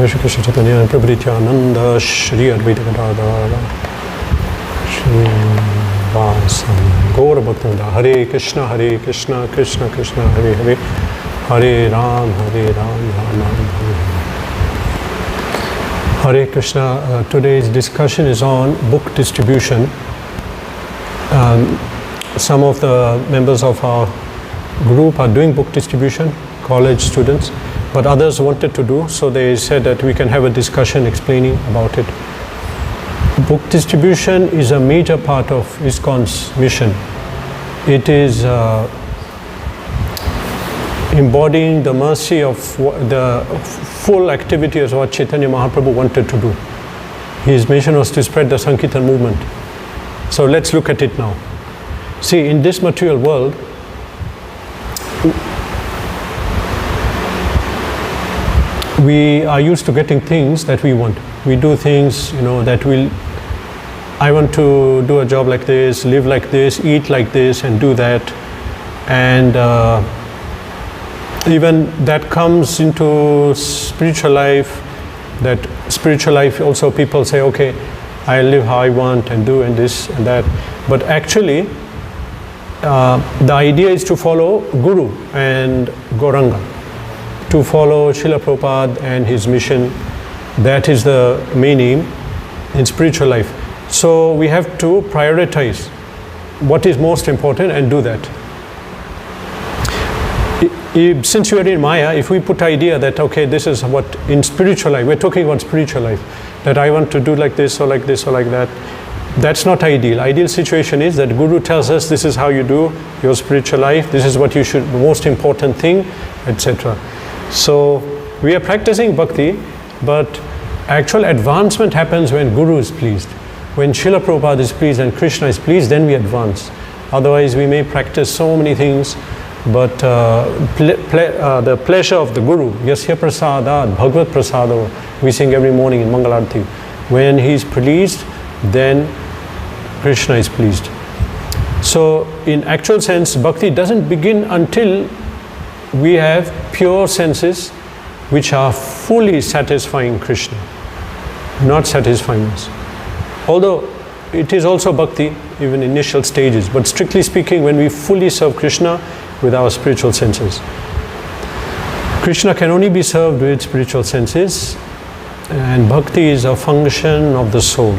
Shri Krishna Chaitanya Prabhu Nityananda Shri Advaita Gadadhara Shri Vasam Gaura Bhaktivinoda Hare Krishna Krishna Krishna Hare Hare Hare Ram Ram Ram Hare Hare. Hare Krishna. Today's discussion is on book distribution. Some of the members of our group are doing book distribution, college students, but others wanted to do, so they said that we can have a discussion explaining about it. Book distribution is a major part of ISKCON's mission. It is embodying the mercy of the full activity of what Chaitanya Mahaprabhu wanted to do. His mission was to spread the Sankirtan movement. So let's look at it now. See, in this material world, we are used to getting things that we want. We do things, that I want to do a job like this, live like this, eat like this, and do that. And even that comes into spiritual life. That spiritual life also, people say, okay, I live how I want and do and this and that. But actually, the idea is to follow Guru and Gauranga, to follow Srila Prabhupada and his mission. That is the main aim in spiritual life. So we have to prioritize what is most important and do that. Since we are in Maya, if we put idea that, okay, this is what in spiritual life, we're talking about spiritual life, that I want to do like this or like this or like that, that's not ideal. Ideal situation is that Guru tells us this is how you do your spiritual life, this is what you should, the most important thing, etc. So we are practicing bhakti, but actual advancement happens when Guru is pleased. When Srila Prabhupada is pleased and Krishna is pleased, then we advance. Otherwise we may practice so many things, but the pleasure of the Guru, Yasya Prasadad, Bhagavad Prasado, we sing every morning in Mangalarti. When he is pleased, then Krishna is pleased. So in actual sense, bhakti doesn't begin until we have pure senses which are fully satisfying Krishna, not satisfying us. Although it is also bhakti, even initial stages, but strictly speaking, when we fully serve Krishna with our spiritual senses. Krishna can only be served with spiritual senses, and bhakti is a function of the soul.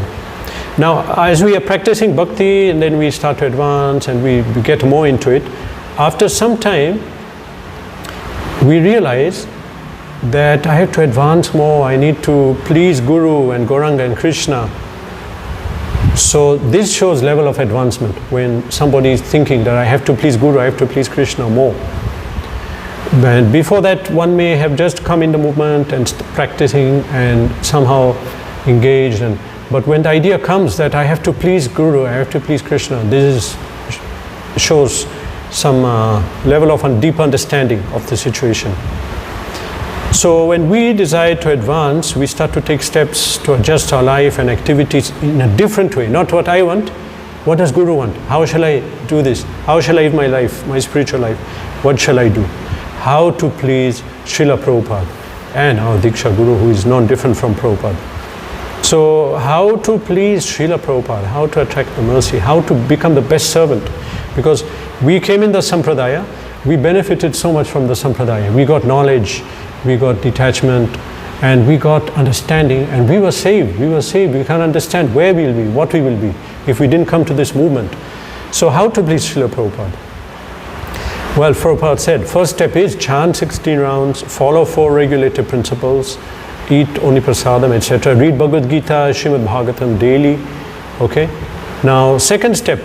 Now, as we are practicing bhakti and then we start to advance and we get more into it, after some time, we realize that I have to advance more, I need to please Guru and Gauranga and Krishna. So this shows level of advancement when somebody is thinking that I have to please Guru, I have to please Krishna more. And before that, one may have just come in the movement and practicing and somehow engaged. But when the idea comes that I have to please Guru, I have to please Krishna, this shows some level of deep understanding of the situation. So when we decide to advance, we start to take steps to adjust our life and activities in a different way. Not what I want, what does Guru want? How shall I do this? How shall I live my life, my spiritual life? What shall I do? How to please Srila Prabhupada and our Diksha Guru, who is non-different from Prabhupada. So how to please Srila Prabhupada, how to attract the mercy, how to become the best servant. Because we came in the Sampradaya, we benefited so much from the Sampradaya. We got knowledge, we got detachment, and we got understanding, and we were saved. We were saved. We can't understand where we will be, what we will be, if we didn't come to this movement. So how to please Srila Prabhupada? Well, Prabhupada said, first step is chant 16 rounds, follow 4 regulative principles, eat only prasadam, etc. Read Bhagavad Gita, Srimad Bhagavatam daily. Okay? Now, second step,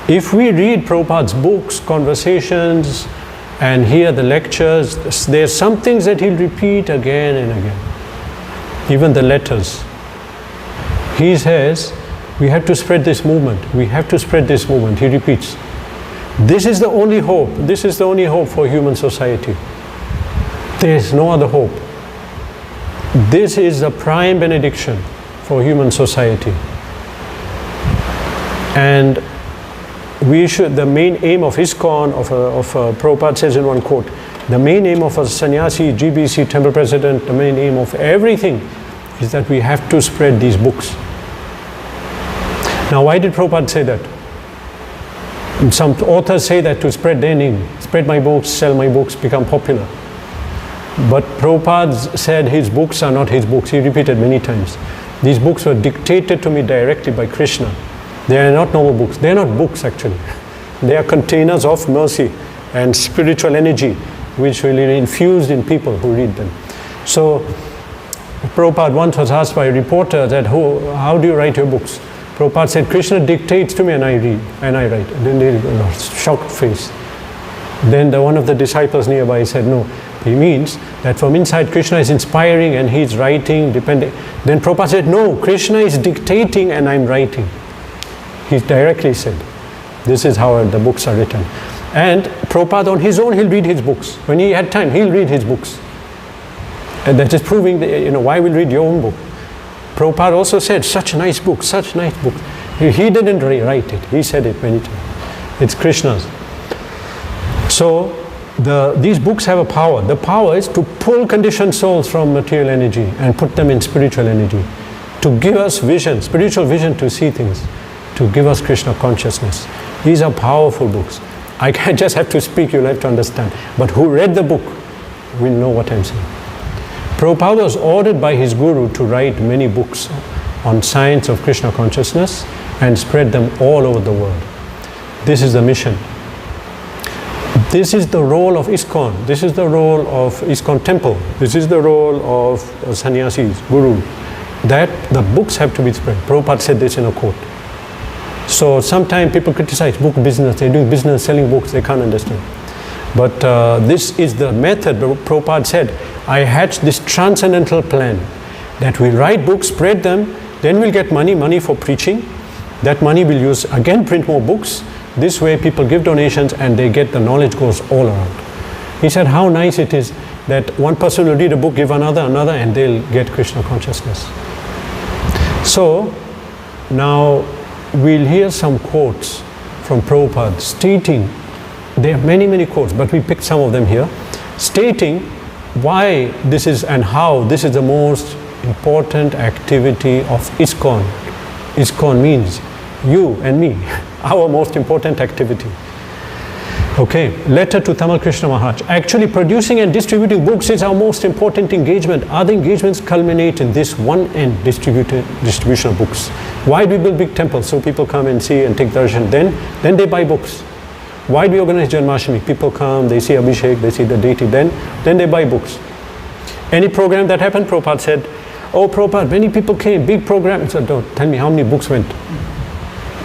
if we read Prabhupada's books, conversations, and hear the lectures, there are some things that he'll repeat again and again. Even the letters. He says, we have to spread this movement. We have to spread this movement. He repeats. This is the only hope. This is the only hope for human society. There is no other hope. This is the prime benediction for human society. And we should, the main aim of ISKCON, of Prabhupada says in one quote, The main aim of a sannyasi, GBC, temple president, the main aim of everything is that we have to spread these books. Now, why did Prabhupada say that? Some authors say that to spread their name, spread my books, sell my books, become popular. But Prabhupada said his books are not his books. He repeated many times. These books were dictated to me directly by Krishna. They are not normal books. They are not books actually. They are containers of mercy and spiritual energy which will be infused in people who read them. So Prabhupada once was asked by a reporter that, how do you write your books? Prabhupada said, Krishna dictates to me and I read and I write. And then they got a shocked face. Then one of the disciples nearby said, no, he means that from inside Krishna is inspiring and he's writing, depending. Then Prabhupada said, no, Krishna is dictating and I'm writing. He directly said, this is how the books are written. And Prabhupada on his own, he'll read his books. When he had time, he'll read his books. And that is proving, why will read your own book? Prabhupada also said, such nice books, such nice books. He didn't write it. He said it many times. It's Krishna's. So these books have a power. The power is to pull conditioned souls from material energy and put them in spiritual energy. To give us vision, spiritual vision to see things. To give us Krishna consciousness. These are powerful books. I can't just have to speak, you'll have to understand. But who read the book will know what I'm saying. Prabhupada was ordered by his guru to write many books on science of Krishna consciousness and spread them all over the world. This is the mission. This is the role of ISKCON. This is the role of ISKCON temple. This is the role of sannyasis, guru. That the books have to be spread. Prabhupada said this in a quote. So sometimes people criticize book business. They're doing business selling books. They can't understand. But this is the method. Prabhupada said, I hatched this transcendental plan that we write books, spread them, then we'll get money for preaching. That money we'll use, again print more books. This way people give donations and they get the knowledge goes all around. He said how nice it is that one person will read a book, give another, and they'll get Krishna consciousness. So now we'll hear some quotes from Prabhupada stating, there are many quotes, but we picked some of them here, stating why this is and how this is the most important activity of ISKCON. ISKCON means you and me, our most important activity. Okay, letter to Tamal Krishna Maharaj. Actually producing and distributing books is our most important engagement. Other engagements culminate in this one end, distribution of books. Why do we build big temples? So people come and see and take darshan. Then they buy books. Why do we organize Janmashtami? People come, they see Abhishek, they see the deity, then they buy books. Any program that happened, Prabhupada said, oh Prabhupada, many people came, big program. He said, don't tell me how many books went.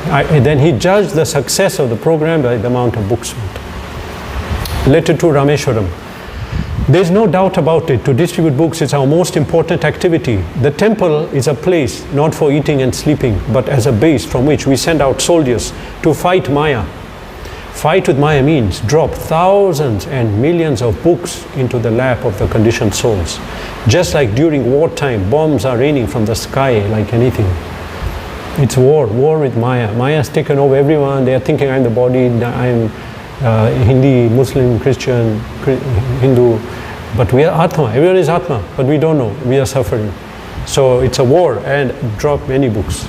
Then he judged the success of the program by the amount of books went. Letter to Rameshwaram. There's no doubt about it, to distribute books is our most important activity. The temple is a place not for eating and sleeping, but as a base from which we send out soldiers to fight Maya. Fight with Maya means drop thousands and millions of books into the lap of the conditioned souls. Just like during wartime, bombs are raining from the sky like anything. It's war with Maya. Maya's taken over everyone. They are thinking I'm the body, I'm Hindi, Muslim, Christian, Hindu. But we are Atma. Everyone is Atma, but we don't know. We are suffering. So it's a war and drop many books.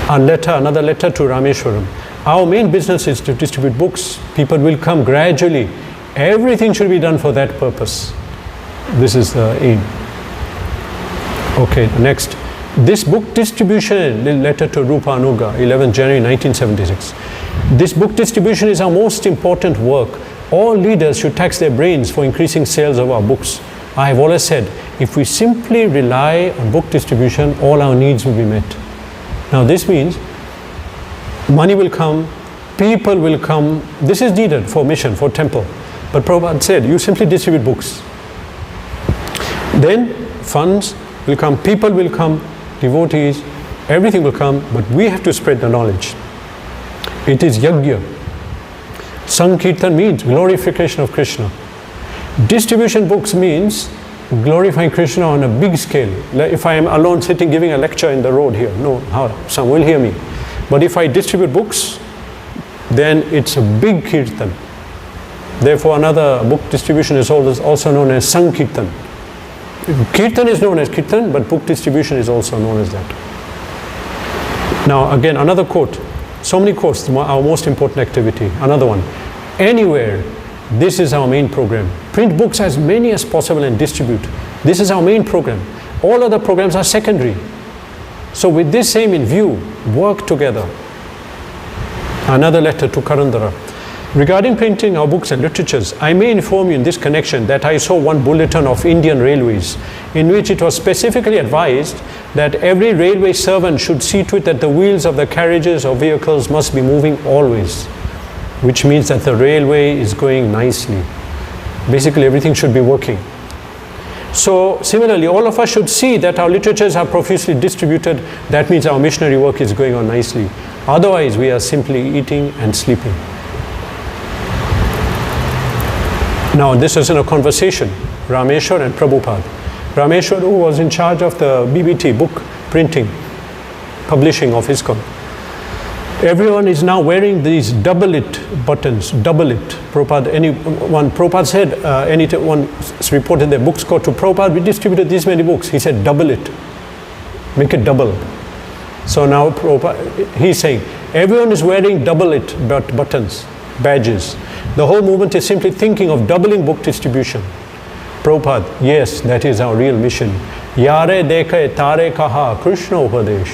Another letter to Rameshwaram. Our main business is to distribute books. People will come gradually. Everything should be done for that purpose. This is the aim. Okay, next. This book distribution, letter to Rupa Anuga, 11th January 1976. This book distribution is our most important work. All leaders should tax their brains for increasing sales of our books. I have always said, if we simply rely on book distribution, all our needs will be met. Now this means money will come, people will come. This is needed for mission, for temple. But Prabhupada said, you simply distribute books. Then funds will come, people will come, devotees, everything will come, but we have to spread the knowledge. It is yajna. Sankirtan means glorification of Krishna. Distribution books means glorifying Krishna on a big scale. If I am alone sitting giving a lecture in the road here, no, some will hear me. But if I distribute books, then it's a big kirtan. Therefore, another book distribution is also known as Sankirtan. Kirtan is known as Kirtan, but book distribution is also known as that. Now, again, another quote. So many quotes, our most important activity. Another one. Anywhere, this is our main program. Print books as many as possible and distribute. This is our main program. All other programs are secondary. So with this aim in view, work together. Another letter to Karandara. Regarding printing our books and literatures, I may inform you in this connection that I saw one bulletin of Indian Railways in which it was specifically advised that every railway servant should see to it that the wheels of the carriages or vehicles must be moving always, which means that the railway is going nicely. Basically, everything should be working. So similarly, all of us should see that our literatures are profusely distributed. That means our missionary work is going on nicely. Otherwise, we are simply eating and sleeping. Now, this is in a conversation, Rameshwar and Prabhupada. Rameshwar, who was in charge of the BBT, book printing, publishing of ISKCON. Everyone is now wearing these double-it buttons, double-it. Prabhupada said, anyone reported their books go to Prabhupada, we distributed this many books. He said, double it, make it double. So now Prabhupada, he's saying, everyone is wearing double-it buttons, badges. The whole movement is simply thinking of doubling book distribution. Prabhupada, yes, that is our real mission. Yare dekhe tare kaha Krishna upadesh.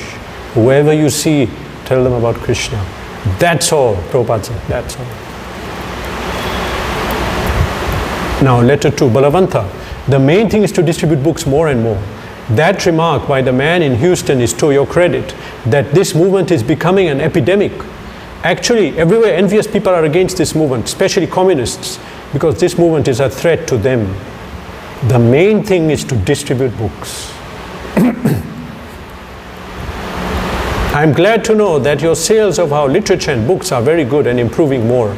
Whoever you see, tell them about Krishna. That's all, Prabhupada said, that's all. Now, letter to Balavanta. The main thing is to distribute books more and more. That remark by the man in Houston is to your credit, that this movement is becoming an epidemic. Actually, everywhere envious people are against this movement, especially communists, because this movement is a threat to them. The main thing is to distribute books. I'm glad to know that your sales of our literature and books are very good and improving more.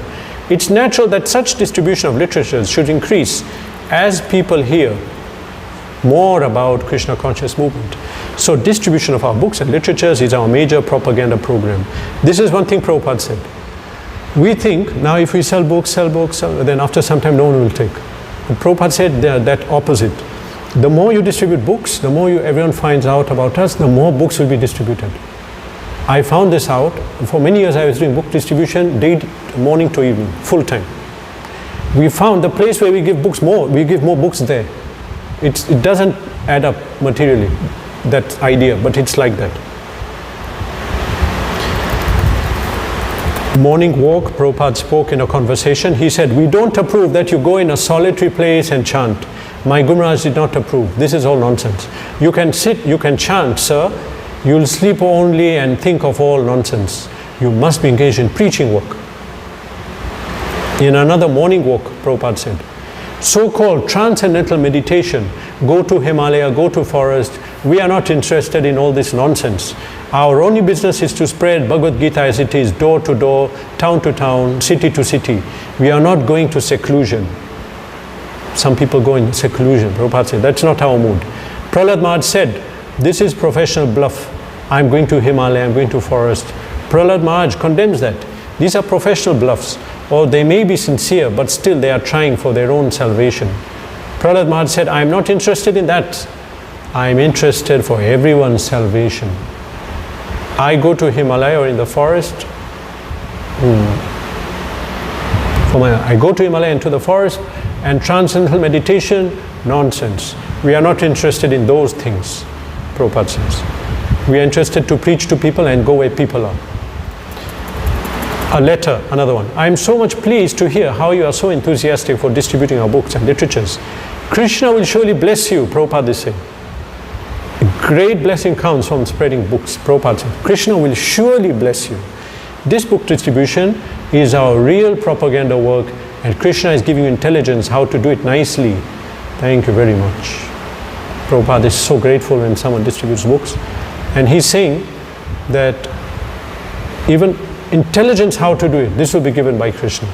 It's natural that such distribution of literature should increase as people hear more about Krishna conscious movement. So distribution of our books and literatures is our major propaganda program. This is one thing Prabhupada said. We think, now if we sell books, then after some time no one will take. But Prabhupada said that opposite. The more you distribute books, the more everyone finds out about us, the more books will be distributed. I found this out. For many years I was doing book distribution, morning to evening, full time. We found the place where we give books more, we give more books there. It doesn't add up materially, that idea, but it's like that. Morning walk, Prabhupada spoke in a conversation. He said, we don't approve that you go in a solitary place and chant. My Guru Maharaj did not approve. This is all nonsense. You can sit, you can chant, sir. You'll sleep only and think of all nonsense. You must be engaged in preaching work. In another morning walk, Prabhupada said, so-called transcendental meditation, go to Himalaya, go to forest. We are not interested in all this nonsense. Our only business is to spread Bhagavad Gita as it is, door to door, town to town, city to city. We are not going to seclusion. Some people go in seclusion. Prabhupada said, that's not our mood. Prahlad Maharaj said, this is professional bluff. I'm going to Himalaya, I'm going to forest. Prahlad Maharaj condemns that. These are professional bluffs. Or they may be sincere, but still they are trying for their own salvation. Prahlad Maharaj said, I'm not interested in that. I'm interested for everyone's salvation. I go to Himalaya or in the forest. I go to Himalaya and to the forest, and transcendental meditation, nonsense. We are not interested in those things, Prabhupada says. We are interested to preach to people and go where people are. A letter, another one. I am so much pleased to hear how you are so enthusiastic for distributing our books and literatures. Krishna will surely bless you, Prabhupada is saying. A great blessing comes from spreading books, Prabhupada said. Krishna will surely bless you. This book distribution is our real propaganda work, and Krishna is giving you intelligence how to do it nicely. Thank you very much. Prabhupada is so grateful when someone distributes books. And he's saying that even intelligence how to do it, this will be given by Krishna.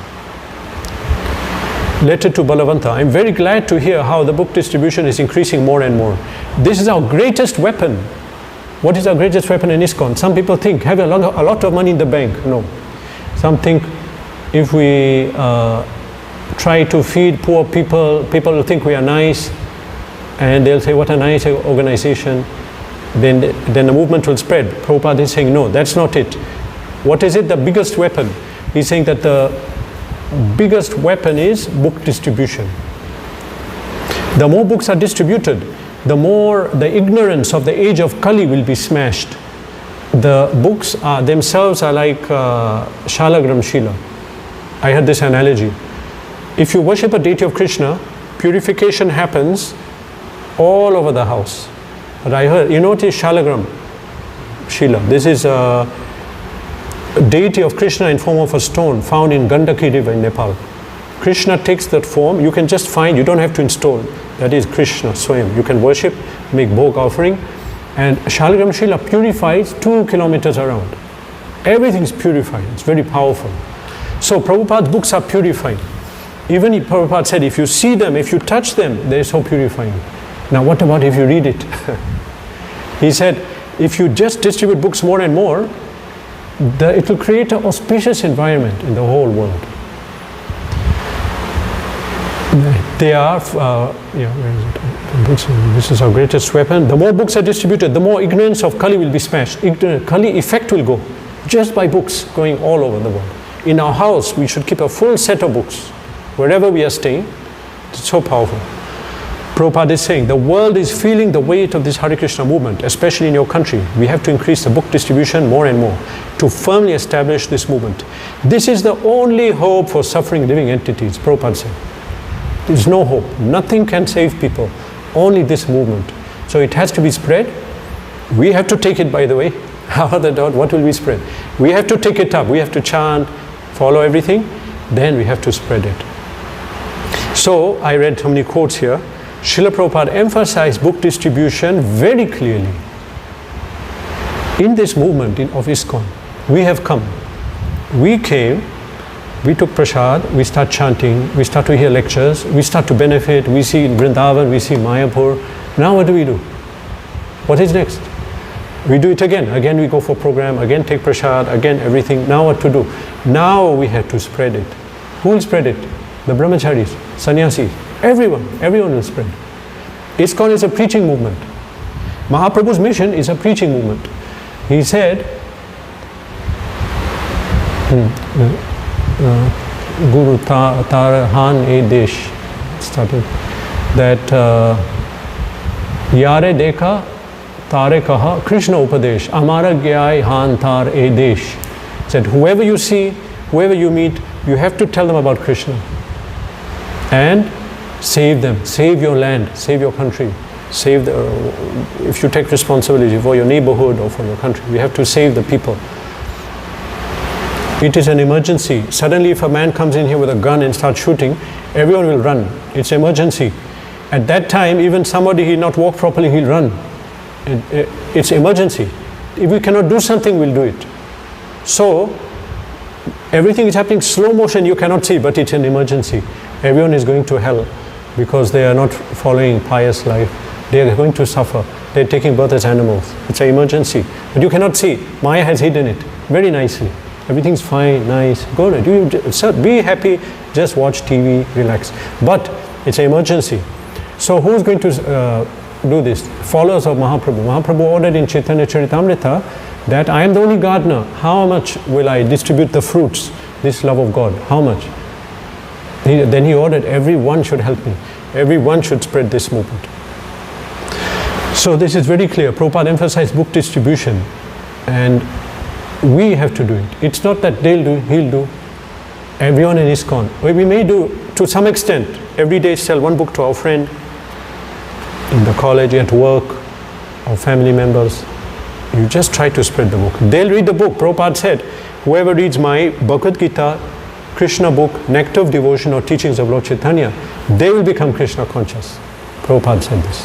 Letter to Balavanta. I'm very glad to hear how the book distribution is increasing more and more. This is our greatest weapon. What is our greatest weapon in ISKCON? Some people think, have a lot of money in the bank. No. Some think if we try to feed poor people. People will think we are nice, and they'll say, what a nice organization. Then the movement will spread. Prabhupada is saying, no, that's not it. What is it? The biggest weapon. He's saying that the biggest weapon is book distribution. The more books are distributed, the more the ignorance of the age of Kali will be smashed. The books themselves are like Shalagram Shila. I heard this analogy. If you worship a deity of Krishna, purification happens all over the house. But I heard, you know what is Shalagram Shila? This is a deity of Krishna in form of a stone found in Gandaki river in Nepal. Krishna takes that form, you can just find, you don't have to install. That is Krishna Swayam. You can worship, make bhog offering, and Shalagram Shila purifies 2 kilometers around. Everything is purified, it's very powerful. So Prabhupada's books are purifying. Even Prabhupada said, if you see them, if you touch them, they're so purifying. Now what about if you read it? He said, if you just distribute books more and more, it will create an auspicious environment in the whole world. They are, where is it? This is our greatest weapon. The more books are distributed, the more ignorance of Kali will be smashed. Kali effect will go just by books going all over the world. In our house, we should keep a full set of books. Wherever we are staying, it's so powerful. Prabhupada is saying, the world is feeling the weight of this Hare Krishna movement, especially in your country. We have to increase the book distribution more and more to firmly establish this movement. This is the only hope for suffering living entities, Prabhupada said. There is no hope. Nothing can save people. Only this movement. So it has to be spread. We have to take it, by the way. What will we spread? We have to take it up. We have to chant, follow everything. Then we have to spread it. So I read so many quotes here. Srila Prabhupada emphasized book distribution very clearly. In this movement of ISKCON, we have come. We came, we took prasad, we start chanting, we start to hear lectures, we start to benefit, we see in Vrindavan, we see Mayapur. Now what do? What is next? We do it again. Again we go for program, again take prasad, again everything. Now what to do? Now we have to spread it. Who will spread it? The brahmacharis, sannyasis, everyone will spread. ISKCON is a preaching movement. Mahaprabhu's mission is a preaching movement. He said, Guru Tarahan e Desh started that Yare Dekha Tare Kaha Krishna Upadesh Amara Gyai Han Tar e Desh. Said, whoever you see, whoever you meet, you have to tell them about Krishna and save them, save your land, save your country, save the, if you take responsibility for your neighborhood or for your country, we have to save the people. It is an emergency. Suddenly if a man comes in here with a gun and starts shooting, everyone will run. It's emergency. At that time, even somebody he'll not walk properly, he'll run. It's emergency. If we cannot do something, we'll do it. So everything is happening slow motion, you cannot see, but it's an emergency. Everyone is going to hell because they are not following pious life. They are going to suffer. They are taking birth as animals. It's an emergency. But you cannot see. Maya has hidden it very nicely. Everything's fine, nice. Go ahead. Be happy. Just watch TV, relax. But it's an emergency. So who's going to do this? Followers of Mahaprabhu. Mahaprabhu ordered in Chaitanya Charitamrita that I am the only gardener. How much will I distribute the fruits? This love of God. How much? Then he ordered everyone should help me. Everyone should spread this movement. So this is very clear. Prabhupada emphasized book distribution and we have to do it. It's not that they'll do, he'll do. Everyone in ISKCON. We may do to some extent. Every day sell one book to our friend in the college, at work, or family members. You just try to spread the book. They'll read the book. Prabhupada said, whoever reads my Bhagavad Gita, Krishna book, Nectar of Devotion or Teachings of Lord Chaitanya, they will become Krishna conscious. Prabhupada said this.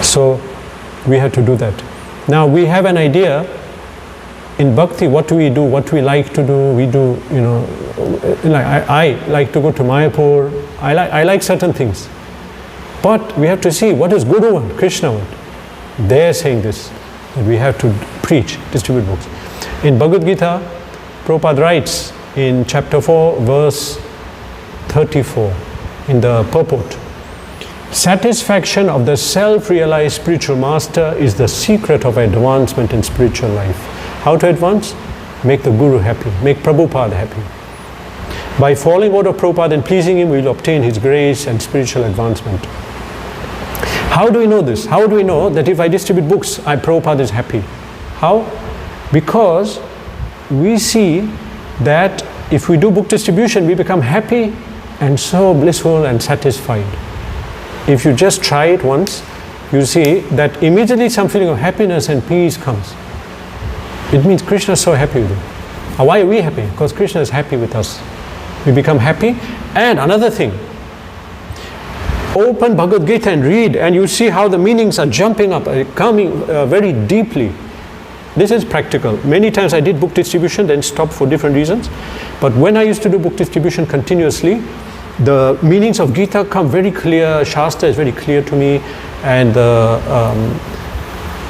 So we have to do that. Now we have an idea in bhakti, what do we do, what we like to do, we do, like I like to go to Mayapur, I like certain things. But we have to see what does Guru want, Krishna want. They're saying this, that we have to preach, distribute books. In Bhagavad Gita, Prabhupada writes in chapter 4, verse 34 in the purport. Satisfaction of the self-realized spiritual master is the secret of advancement in spiritual life. How to advance? Make the Guru happy, make Prabhupada happy. By following order of Prabhupada and pleasing him, we will obtain his grace and spiritual advancement. How do we know this? How do we know that if I distribute books, Prabhupada is happy? How? Because we see that if we do book distribution, we become happy and so blissful and satisfied. If you just try it once, you see that immediately some feeling of happiness and peace comes. It means Krishna is so happy with you. Why are we happy? Because Krishna is happy with us. We become happy. And another thing, open Bhagavad Gita and read, and you see how the meanings are jumping up, coming very deeply. This is practical. Many times I did book distribution, then stopped for different reasons. But when I used to do book distribution continuously, the meanings of Gita come very clear, Shastra is very clear to me, and the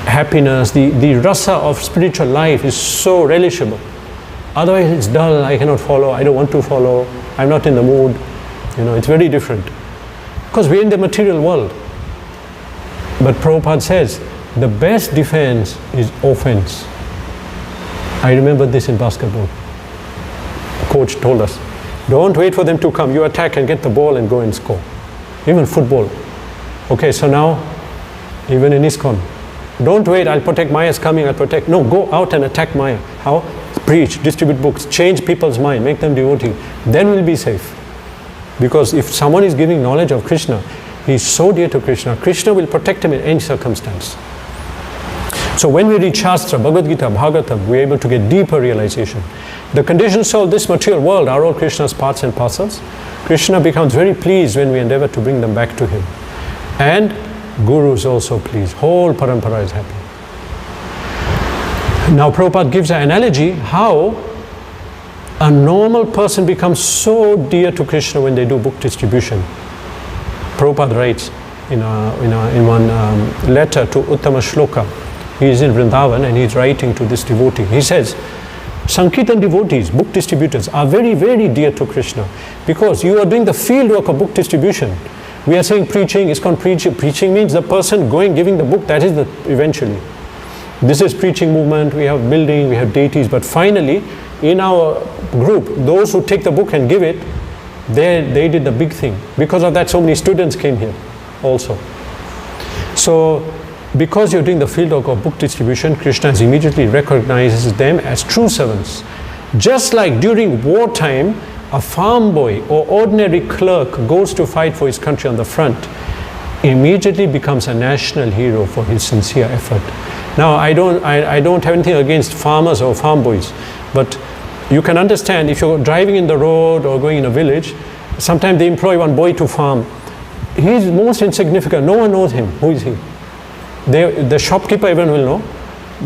happiness, the rasa of spiritual life is so relishable. Otherwise it's dull, I cannot follow, I don't want to follow, I'm not in the mood. It's very different. Because we're in the material world. But Prabhupada says, the best defense is offense. I remember this in basketball. Coach told us, don't wait for them to come, you attack and get the ball and go and score. Even football. Okay, so now, even in ISKCON, don't wait, I'll protect, Maya's coming, I'll protect. No, go out and attack Maya. How? Preach, distribute books, change people's mind, make them devotee. Then we'll be safe. Because if someone is giving knowledge of Krishna, he is so dear to Krishna, Krishna will protect him in any circumstance. So when we read Shastra, Bhagavad Gita, Bhagavatam, we are able to get deeper realization. The conditioned soul, this material world, are all Krishna's parts and parcels. Krishna becomes very pleased when we endeavor to bring them back to him. And Guru is also pleased. Whole parampara is happy. Now Prabhupada gives an analogy how a normal person becomes so dear to Krishna when they do book distribution. Prabhupada writes in one letter to Uttama Shloka. He is in Vrindavan and he is writing to this devotee. He says, Sankirtan devotees, book distributors, are very, very dear to Krishna because you are doing the field work of book distribution. We are saying preaching, ISKCON preaching. Preaching means the person giving the book, that is eventually. This is preaching movement, we have building, we have deities, but finally, in our group, those who take the book and give it, they did the big thing. Because of that, so many students came here also. So, because you're doing the field work of book distribution, Krishna immediately recognizes them as true servants. Just like during wartime, a farm boy or ordinary clerk goes to fight for his country on the front, immediately becomes a national hero for his sincere effort. Now, I don't have anything against farmers or farm boys, but you can understand if you're driving in the road or going in a village, sometimes they employ one boy to farm. He's most insignificant. No one knows him. Who is he? The shopkeeper, everyone will know.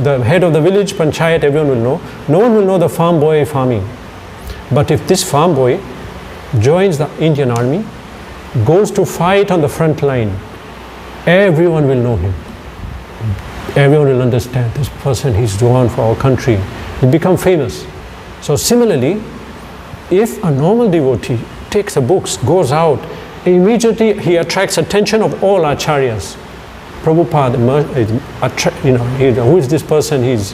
The head of the village, panchayat, everyone will know. No one will know the farm boy farming. But if this farm boy joins the Indian army, goes to fight on the front line, everyone will know him. Everyone will understand this person, he's gone for our country. He'll become famous. So similarly, if a normal devotee takes the books, goes out, immediately he attracts attention of all acharyas. Prabhupada, who is this person? He's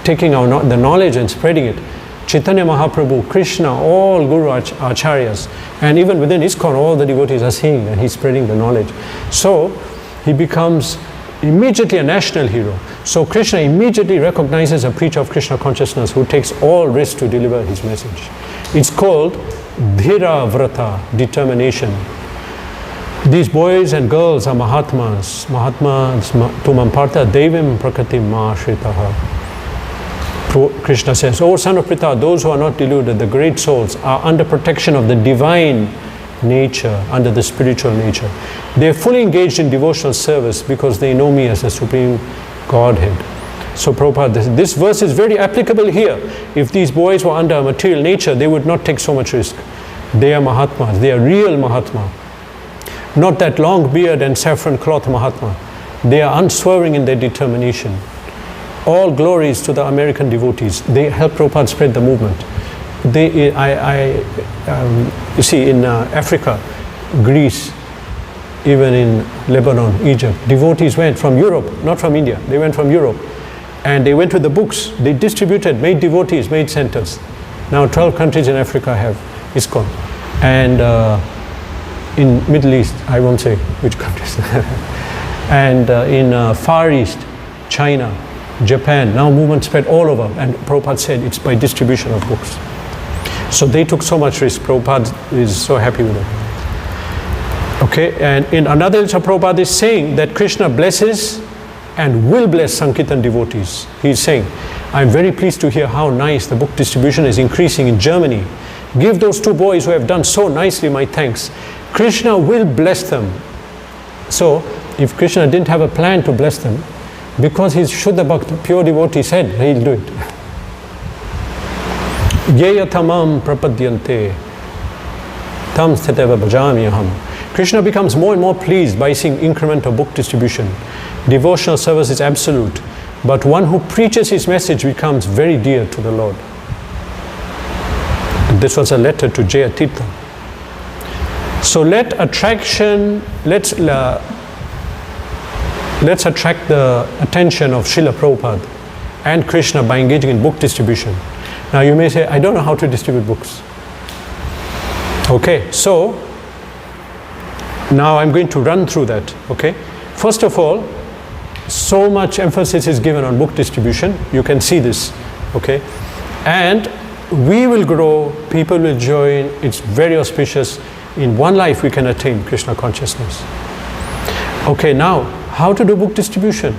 taking the knowledge and spreading it. Chaitanya Mahaprabhu, Krishna, all Guru Acharyas, and even within ISKCON, all the devotees are seeing that he's spreading the knowledge. So he becomes immediately a national hero. So Krishna immediately recognizes a preacher of Krishna consciousness who takes all risks to deliver his message. It's called Dhira Vrata, determination. These boys and girls are Mahatmas. Mahatmas tumam partha devim prakatim ma shritaha. Krishna says, O son of Pritha, those who are not deluded, the great souls, are under protection of the divine nature, under the spiritual nature. They are fully engaged in devotional service because they know me as the Supreme Godhead. So Prabhupada, this verse is very applicable here. If these boys were under a material nature, they would not take so much risk. They are Mahatmas, they are real Mahatma. Not that long beard and saffron cloth Mahatma. They are unswerving in their determination. All glories to the American devotees. They help Prabhupada spread the movement. you see, in Africa, Greece, even in Lebanon, Egypt, devotees went from Europe, not from India. They went from Europe, and they went with the books. They distributed, made devotees, made centers. Now 12 countries in Africa have ISKCON, and in Middle East, I won't say which countries, and in Far East, China, Japan, now movement spread all over, and Prabhupada said it's by distribution of books. So they took so much risk. Prabhupada is so happy with it. Okay, and in another lecture, Prabhupada is saying that Krishna blesses and will bless Sankirtan devotees. He is saying, I'm very pleased to hear how nice the book distribution is increasing in Germany. Give those two boys who have done so nicely my thanks. Krishna will bless them. So, if Krishna didn't have a plan to bless them, because he's Shuddha Bhakta, pure devotee, said, he'll do it. Yeya tamam prapadyante tam stheteva bhajamyaham. Krishna becomes more and more pleased by seeing incremental book distribution. Devotional service is absolute, but one who preaches his message becomes very dear to the Lord. This was a letter to Jayatirtha. So let's attract the attention of Srila Prabhupada and Krishna by engaging in book distribution. Now you may say, I don't know how to distribute books. Okay, so now I'm going to run through that. Okay, first of all, so much emphasis is given on book distribution. You can see this. Okay, and we will grow, people will join. It's very auspicious. In one life we can attain Krishna consciousness. Okay, now how to do book distribution?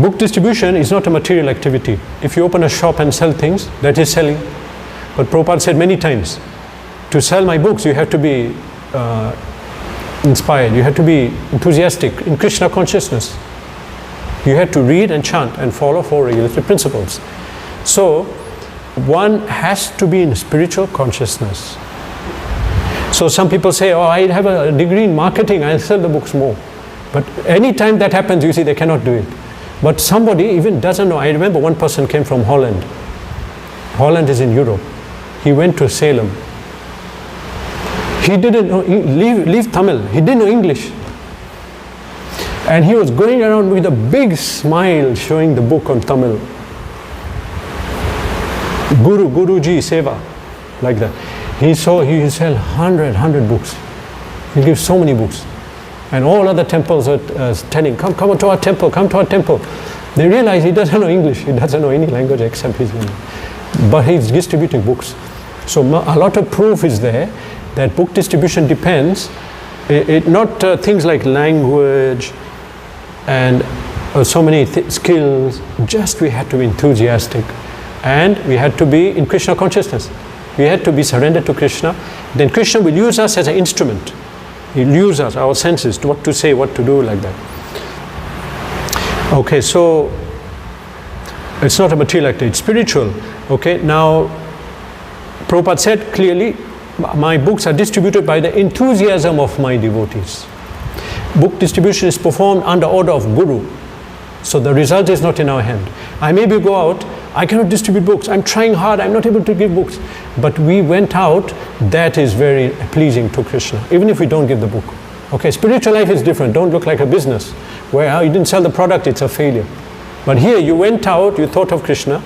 Book distribution is not a material activity. If you open a shop and sell things, that is selling. But Prabhupada said many times, to sell my books you have to be inspired, you have to be enthusiastic in Krishna consciousness. You have to read and chant and follow 4 regulatory principles. So one has to be in spiritual consciousness. So some people say, oh, I have a degree in marketing, I'll sell the books more. But any time that happens, you see, they cannot do it. But somebody even doesn't know. I remember one person came from Holland. Holland is in Europe. He went to Salem. He didn't know, leave Tamil. He didn't know English. And he was going around with a big smile showing the book on Tamil. Guruji Seva, like that. He sell 100 books. He gives so many books. And all other temples are telling, come to our temple, come to our temple. They realize he doesn't know English, he doesn't know any language except his own. But he's distributing books. So a lot of proof is there that book distribution depends, not things like language and so many skills, just we had to be enthusiastic and we had to be in Krishna consciousness. We had to be surrendered to Krishna. Then Krishna will use us as an instrument. He'll use us, our senses, to what to say, what to do, like that. Okay, so it's not a material activity, it's spiritual. Okay, now Prabhupada said clearly, my books are distributed by the enthusiasm of my devotees. Book distribution is performed under order of Guru. So the result is not in our hand. I maybe go out, I cannot distribute books, I'm trying hard, I'm not able to give books. But we went out, that is very pleasing to Krishna, even if we don't give the book. Okay, spiritual life is different. Don't look like a business where you didn't sell the product, it's a failure. But here you went out, you thought of Krishna,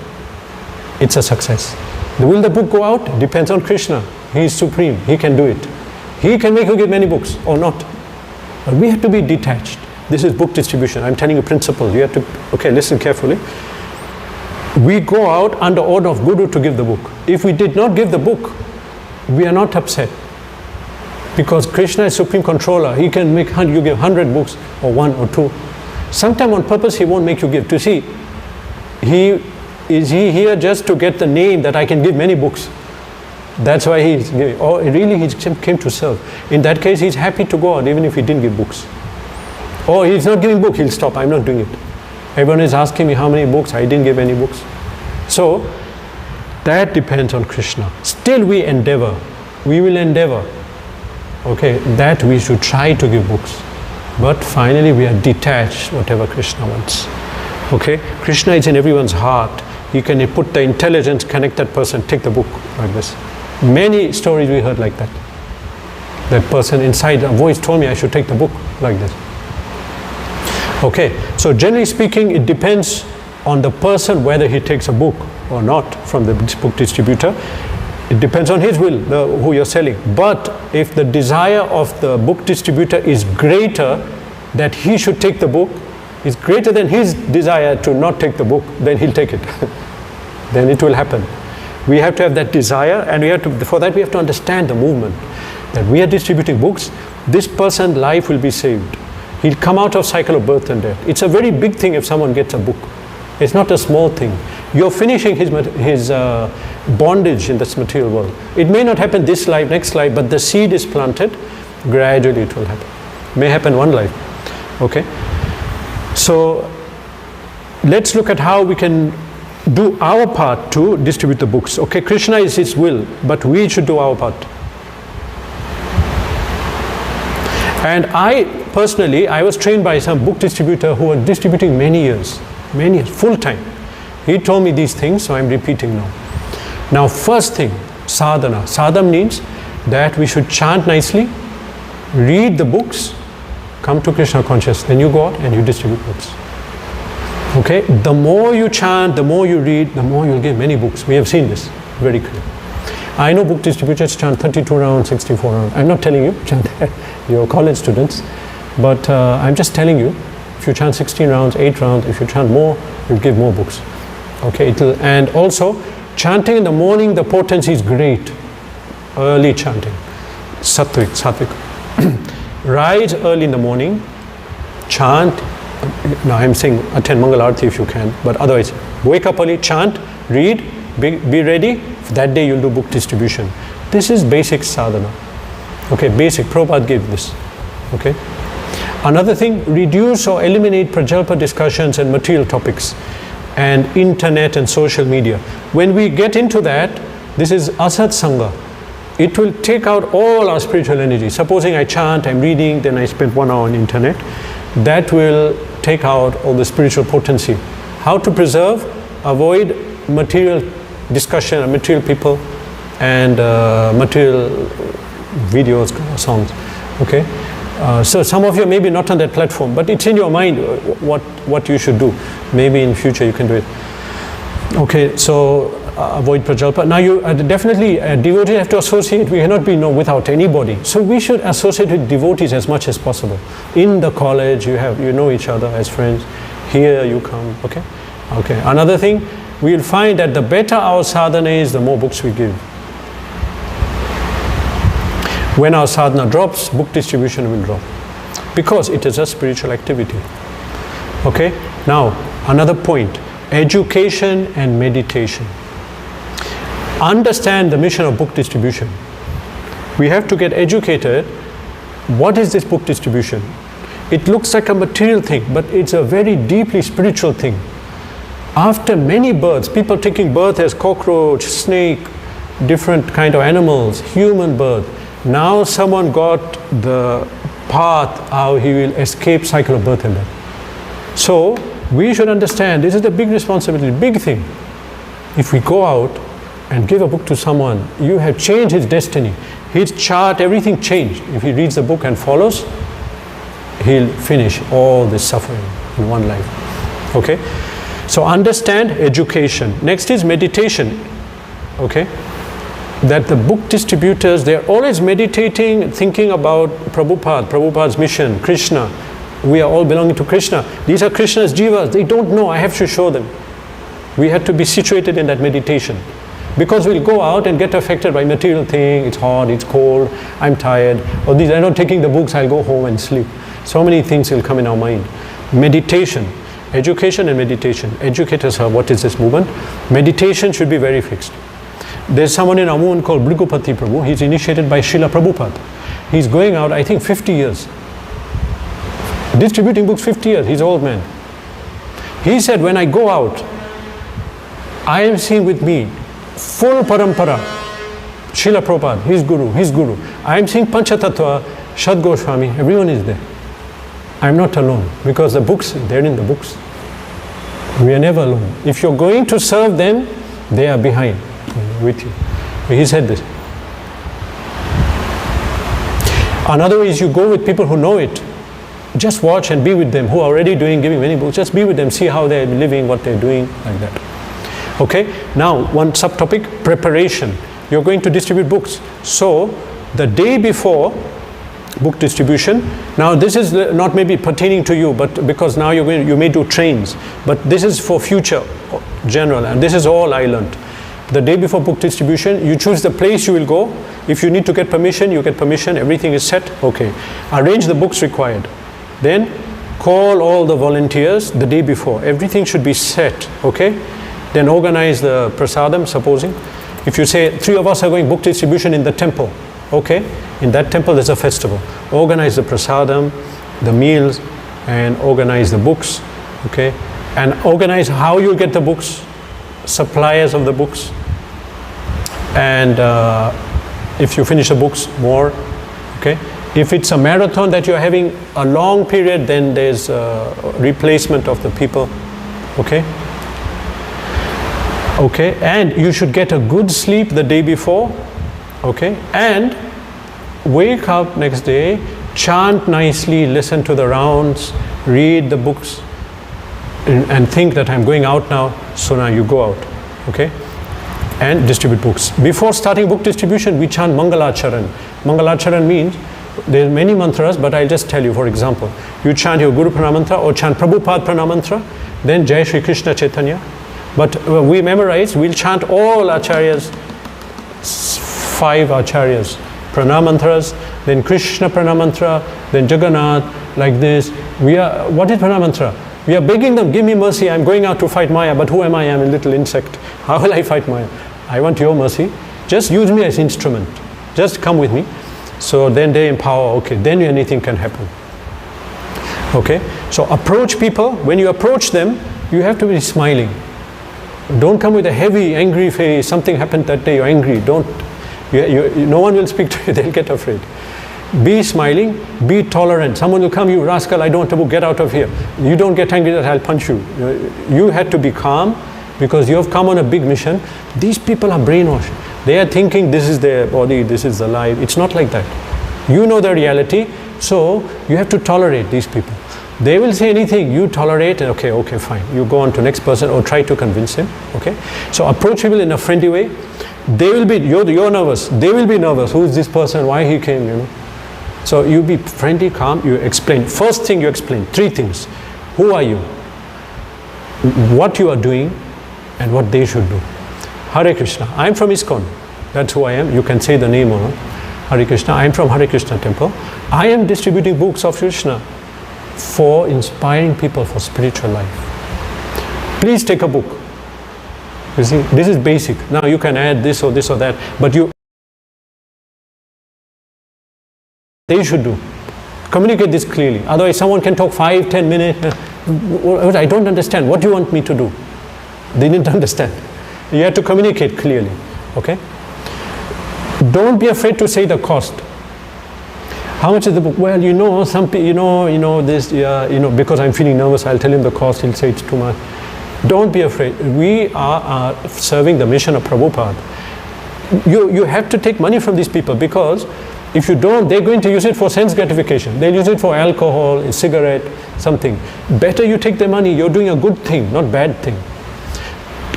it's a success. Will the book go out? Depends on Krishna. He is supreme, he can do it. He can make you give many books or not. But we have to be detached. This is book distribution. I'm telling you principle. You have to, okay, listen carefully. We go out under order of Guru to give the book. If we did not give the book, we are not upset. Because Krishna is supreme controller. He can make you give 100 books or 1 or 2. Sometime on purpose he won't make you give. To see, is he here just to get the name that I can give many books? That's why he's giving. Or really he came to serve. In that case he's happy to go out even if he didn't give books. Or he's not giving book, he'll stop. I'm not doing it. Everyone is asking me how many books, I didn't give any books. So that depends on Krishna. Still we endeavor, we will endeavor, okay, that we should try to give books. But finally we are detached, whatever Krishna wants. Okay? Krishna is in everyone's heart. He can put the intelligence, connect that person, take the book like this. Many stories we heard like that. That person inside, a voice told me I should take the book like this. Okay, so generally speaking, it depends on the person whether he takes a book or not from the book distributor. It depends on his will, who you're selling. But if the desire of the book distributor is greater that he should take the book, is greater than his desire to not take the book, then he'll take it. Then it will happen. We have to have that desire, and we have to, for that we have to understand the movement. That we are distributing books, this person's life will be saved. He'll come out of cycle of birth and death. It's a very big thing if someone gets a book. It's not a small thing. You're finishing his bondage in this material world. It may not happen this life, next life, but the seed is planted, gradually it will happen. May happen one life. Okay? So let's look at how we can do our part to distribute the books. Okay, Krishna is his will, but we should do our part. And I personally, I was trained by some book distributor who was distributing many years, full time. He told me these things, so I'm repeating now. Now, first thing, sadhana. Sadhana means that we should chant nicely, read the books, come to Krishna consciousness, then you go out and you distribute books. Okay, the more you chant, the more you read, the more you'll get many books. We have seen this very clearly. I know book distributors chant 32 rounds, 64 rounds. I'm not telling you, chant you're college students, but I'm just telling you, if you chant 16 rounds, 8 rounds, if you chant more, you'll give more books. Okay, and also, chanting in the morning, the potency is great. Early chanting, sattvic. Rise early in the morning, chant. Now I'm saying attend Mangal Arati if you can, but otherwise, wake up early, chant, read, be ready. That day you'll do book distribution. This is basic sadhana. Okay, basic. Prabhupada gave this. Okay. Another thing, reduce or eliminate prajalpa discussions and material topics and internet and social media. When we get into that, this is asat sangha. It will take out all our spiritual energy. Supposing I chant, I'm reading, then I spend 1 hour on internet. That will take out all the spiritual potency. How to preserve? Avoid material discussion, material people, and material videos, songs. Okay. So some of you may be not on that platform, but it's in your mind what you should do. Maybe in future you can do it. Okay, so avoid prajalpa. Now you definitely devotees have to associate. We cannot be without anybody. So we should associate with devotees as much as possible. In the college, you know each other as friends. Here you come. Okay. Okay. Another thing, we will find that the better our sadhana is, the more books we give. When our sadhana drops, book distribution will drop, because it is a spiritual activity. Okay? Now, another point, education and meditation. Understand the mission of book distribution. We have to get educated. What is this book distribution? It looks like a material thing, but it's a very deeply spiritual thing. After many births, people taking birth as cockroach, snake, different kind of animals, human birth, now someone got the path how he will escape cycle of birth and death. So we should understand this is the big responsibility, big thing. If we go out and give a book to someone, you have changed his destiny. His chart, everything changed. If he reads the book and follows, he'll finish all this suffering in one life. Okay? So understand education. Next is meditation. Okay? That the book distributors, they're always meditating, thinking about Prabhupada's mission, Krishna. We are all belonging to Krishna. These are Krishna's jivas. They don't know. I have to show them. We have to be situated in that meditation. Because we'll go out and get affected by material thing. It's hot, it's cold, I'm tired. Or these, I'm not taking the books, I'll go home and sleep. So many things will come in our mind. Meditation. Education and meditation. Educate us what is this movement. Meditation should be very fixed. There's someone in our movement called Brigupati Prabhu. He's initiated by Srila Prabhupada. He's going out, I think, 50 years. Distributing books 50 years. He's an old man. He said, when I go out, I am seeing with me full parampara. Srila Prabhupada, his guru. I am seeing Panchatattva, Shad Goswami, everyone is there. I'm not alone, because the books, they're in the books. We are never alone. If you're going to serve them, they are behind with you. He said this. Another way is you go with people who know it. Just watch and be with them, who are already giving many books. Just be with them, see how they're living, what they're doing, like that. Okay? Now, one subtopic, preparation. You're going to distribute books. So, the day before book distribution, now this is not maybe pertaining to you, but because now you may do trains, but this is for future general, and this is all I learned. The day before book distribution, you choose the place you will go. If you need to get permission, you get permission, everything is set, okay. Arrange the books required. Then call all the volunteers the day before. Everything should be set, okay. Then organize the prasadam, supposing. If you say 3 of us are going book distribution in the temple, okay, in that temple there's a festival. Organize the prasadam, the meals, and organize the books, okay, and organize how you get the books, suppliers of the books, and if you finish the books, more, okay. If it's a marathon that you're having a long period, then there's a replacement of the people, okay. Okay, and you should get a good sleep the day before, okay, and wake up next day, chant nicely, listen to the rounds, read the books, and think that I'm going out now, so now you go out, okay, and distribute books. Before starting book distribution, we chant Mangalacharan. Mangalacharan means, there are many mantras, but I'll just tell you, for example, you chant your Guru Pranam mantra or chant Prabhupada Pranam mantra, then Jai Shri Krishna Chaitanya. But we memorize, we'll chant all acharyas, 5 acharyas, Pranam mantras, then Krishna Pranam mantra, then Jagannath, like this. What is Pranam mantra? We are begging them, give me mercy, I'm going out to fight Maya, but who am I? I'm a little insect. How will I fight Maya? I want your mercy. Just use me as instrument. Just come with me. So then they empower, okay, then anything can happen. Okay, so approach people. When you approach them, you have to be smiling. Don't come with a heavy, angry face. Something happened that day, you're angry. Don't. No one will speak to you, they'll get afraid. Be smiling, be tolerant. Someone will come, you rascal, I don't want to book, get out of here. You don't get angry that I'll punch you. You had to be calm because you have come on a big mission. These people are brainwashed. They are thinking this is their body, this is the life. It's not like that. You know the reality, so you have to tolerate these people. They will say anything, you tolerate, and okay, fine. You go on to next person or try to convince him, okay? So approach people in a friendly way. They will be, you're nervous, they will be nervous. Who is this person, why he came, you know? So you be friendly, calm, you explain. First thing you explain, 3 things. Who are you? What you are doing, and what they should do. Hare Krishna, I am from ISKCON. That's who I am. You can say the name or not. Hare Krishna, I am from Hare Krishna temple. I am distributing books of Krishna for inspiring people for spiritual life. Please take a book. You see, this is basic. Now you can add this or that, but they should do. Communicate this clearly. Otherwise someone can talk 5-10 minutes. I don't understand. What do you want me to do? They didn't understand. You have to communicate clearly. Okay? Don't be afraid to say the cost. How much is the book? Well, some people, this, because I'm feeling nervous, I'll tell him the cost. He'll say it's too much. Don't be afraid. We are serving the mission of Prabhupada. You have to take money from these people, because if you don't, they're going to use it for sense gratification. They'll use it for alcohol, a cigarette, something. Better you take the money. You're doing a good thing, not bad thing.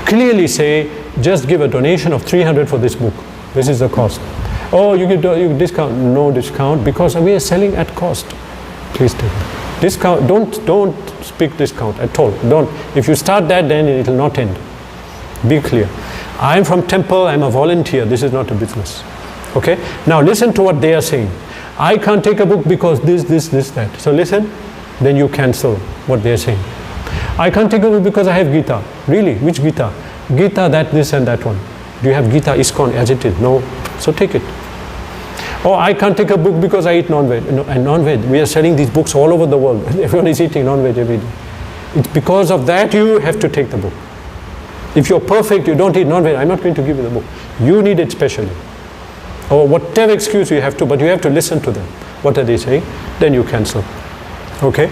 Clearly say, just give a donation of 300 for this book. This is the cost. Oh, you discount. No discount, because we are selling at cost. Please take it. Discount. Don't speak discount at all. Don't. If you start that, then it will not end. Be clear. I am from temple. I am a volunteer. This is not a business. Okay. Now listen to what they are saying. I can't take a book because this, that. So listen. Then you cancel what they are saying. I can't take a book because I have Gita. Really? Which Gita? Gita, that, this, and that one. Do you have Gita ISKCON as it is? No. So take it. Oh, I can't take a book because I eat non-veg. No, and non-veg, we are selling these books all over the world. Everyone is eating non-veg every day. It's because of that you have to take the book. If you're perfect, you don't eat non-veg, I'm not going to give you the book. You need it specially. Or whatever excuse you have to, but you have to listen to them. What are they saying? Then you cancel. Okay?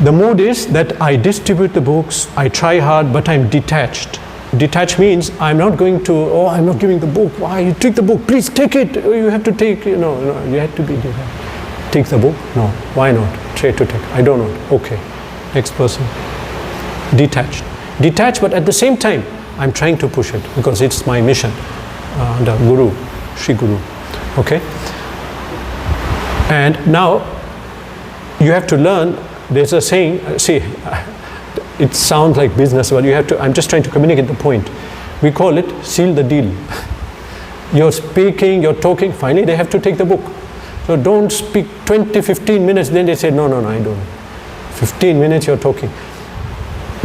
The mood is that I distribute the books, I try hard, but I'm detached. Detached means I'm not going to, oh, I'm not giving the book. Why? You take the book, please take it. You have to take, you have to be detached. Take the book? No. Why not? Try to take. I don't know. Okay. Next person. Detached. Detached, but at the same time, I'm trying to push it because it's my mission. The Guru, Shri Guru. Okay? And now, you have to learn, there's a saying, see, it sounds like business, but you have to, I'm just trying to communicate the point. We call it seal the deal. You're speaking, you're talking, finally they have to take the book. So don't speak 20, 15 minutes, then they say, no, I don't. 15 minutes you're talking.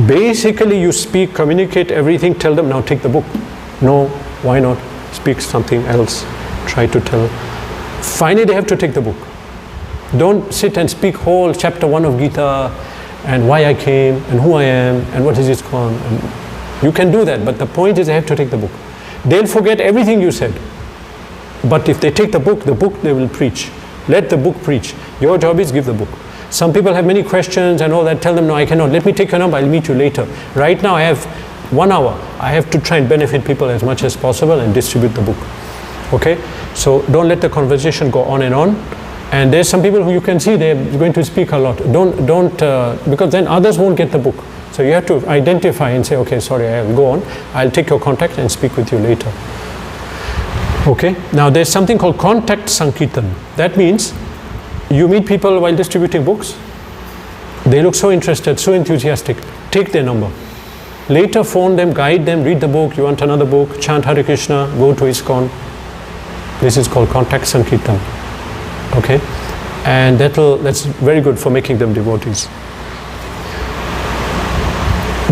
Basically you speak, communicate everything, tell them, now take the book. No, why not? Speak something else, try to tell. Finally they have to take the book. Don't sit and speak whole chapter 1 of Gita and why I came and who I am and what is ISKCON. And you can do that, but the point is they have to take the book. They'll forget everything you said. But if they take the book they will preach. Let the book preach. Your job is give the book. Some people have many questions and all that. Tell them, no, I cannot. Let me take your number. I'll meet you later. Right now I have 1 hour. I have to try and benefit people as much as possible and distribute the book. Okay? So don't let the conversation go on and on. And there's some people who you can see they're going to speak a lot. Don't because then others won't get the book. So you have to identify and say, okay, sorry, I'll go on. I'll take your contact and speak with you later. Okay? Now there's something called contact sankirtan. That means you meet people while distributing books. They look so interested, so enthusiastic. Take their number. Later phone them, guide them, read the book. You want another book, chant Hare Krishna, go to ISKCON. This is called contact sankirtan. Okay? And that's very good for making them devotees.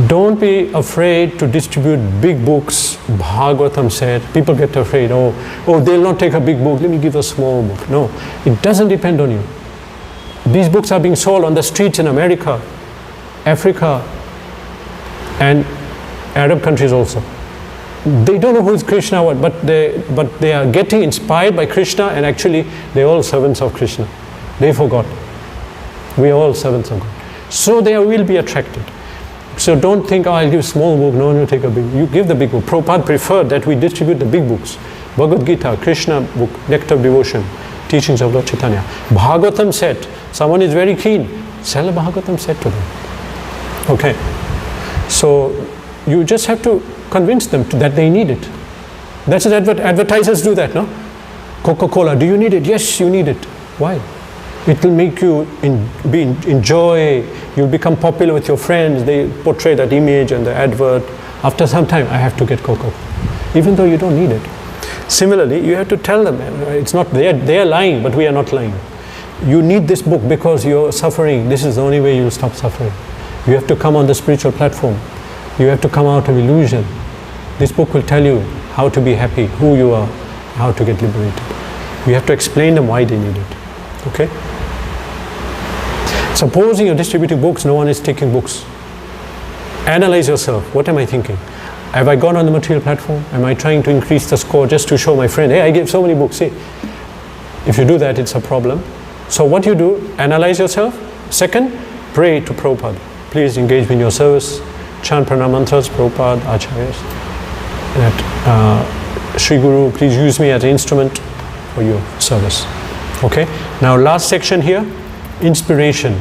Don't be afraid to distribute big books. Bhagavatam said, people get afraid, oh, they'll not take a big book, let me give a small book. No, it doesn't depend on you. These books are being sold on the streets in America, Africa, and Arab countries also. They don't know who is Krishna, but they are getting inspired by Krishna, and actually they're all servants of Krishna. They forgot. We are all servants of God. So they will be attracted. So don't think, oh, I'll give a small book. No, take a big book. You give the big book. Prabhupada preferred that we distribute the big books. Bhagavad Gita, Krishna book, Nectar of Devotion, Teachings of Lord Chaitanya. Bhagavatam set. Someone is very keen. Sell a Bhagavatam set to them. Okay. So you just have to convince them that they need it. That's what advertisers do that, no? Coca-Cola, do you need it? Yes, you need it. Why? It will make you enjoy, you'll become popular with your friends, they portray that image and the advert. After some time, I have to get Coca-Cola, even though you don't need it. Similarly, you have to tell them, it's not, they are lying, but we are not lying. You need this book because you're suffering. This is the only way you'll stop suffering. You have to come on the spiritual platform. You have to come out of illusion. This book will tell you how to be happy, who you are, how to get liberated. You have to explain them why they need it. Okay? Supposing you're distributing books, no one is taking books. Analyze yourself. What am I thinking? Have I gone on the material platform? Am I trying to increase the score just to show my friend, hey, I gave so many books. See, if you do that, it's a problem. So what you do, analyze yourself. Second, pray to Prabhupada. Please engage me in your service. Chant pranam mantras, Prabhupada, Acharyas. Shri Guru, please use me as an instrument for your service. Okay? Now last section here, inspiration.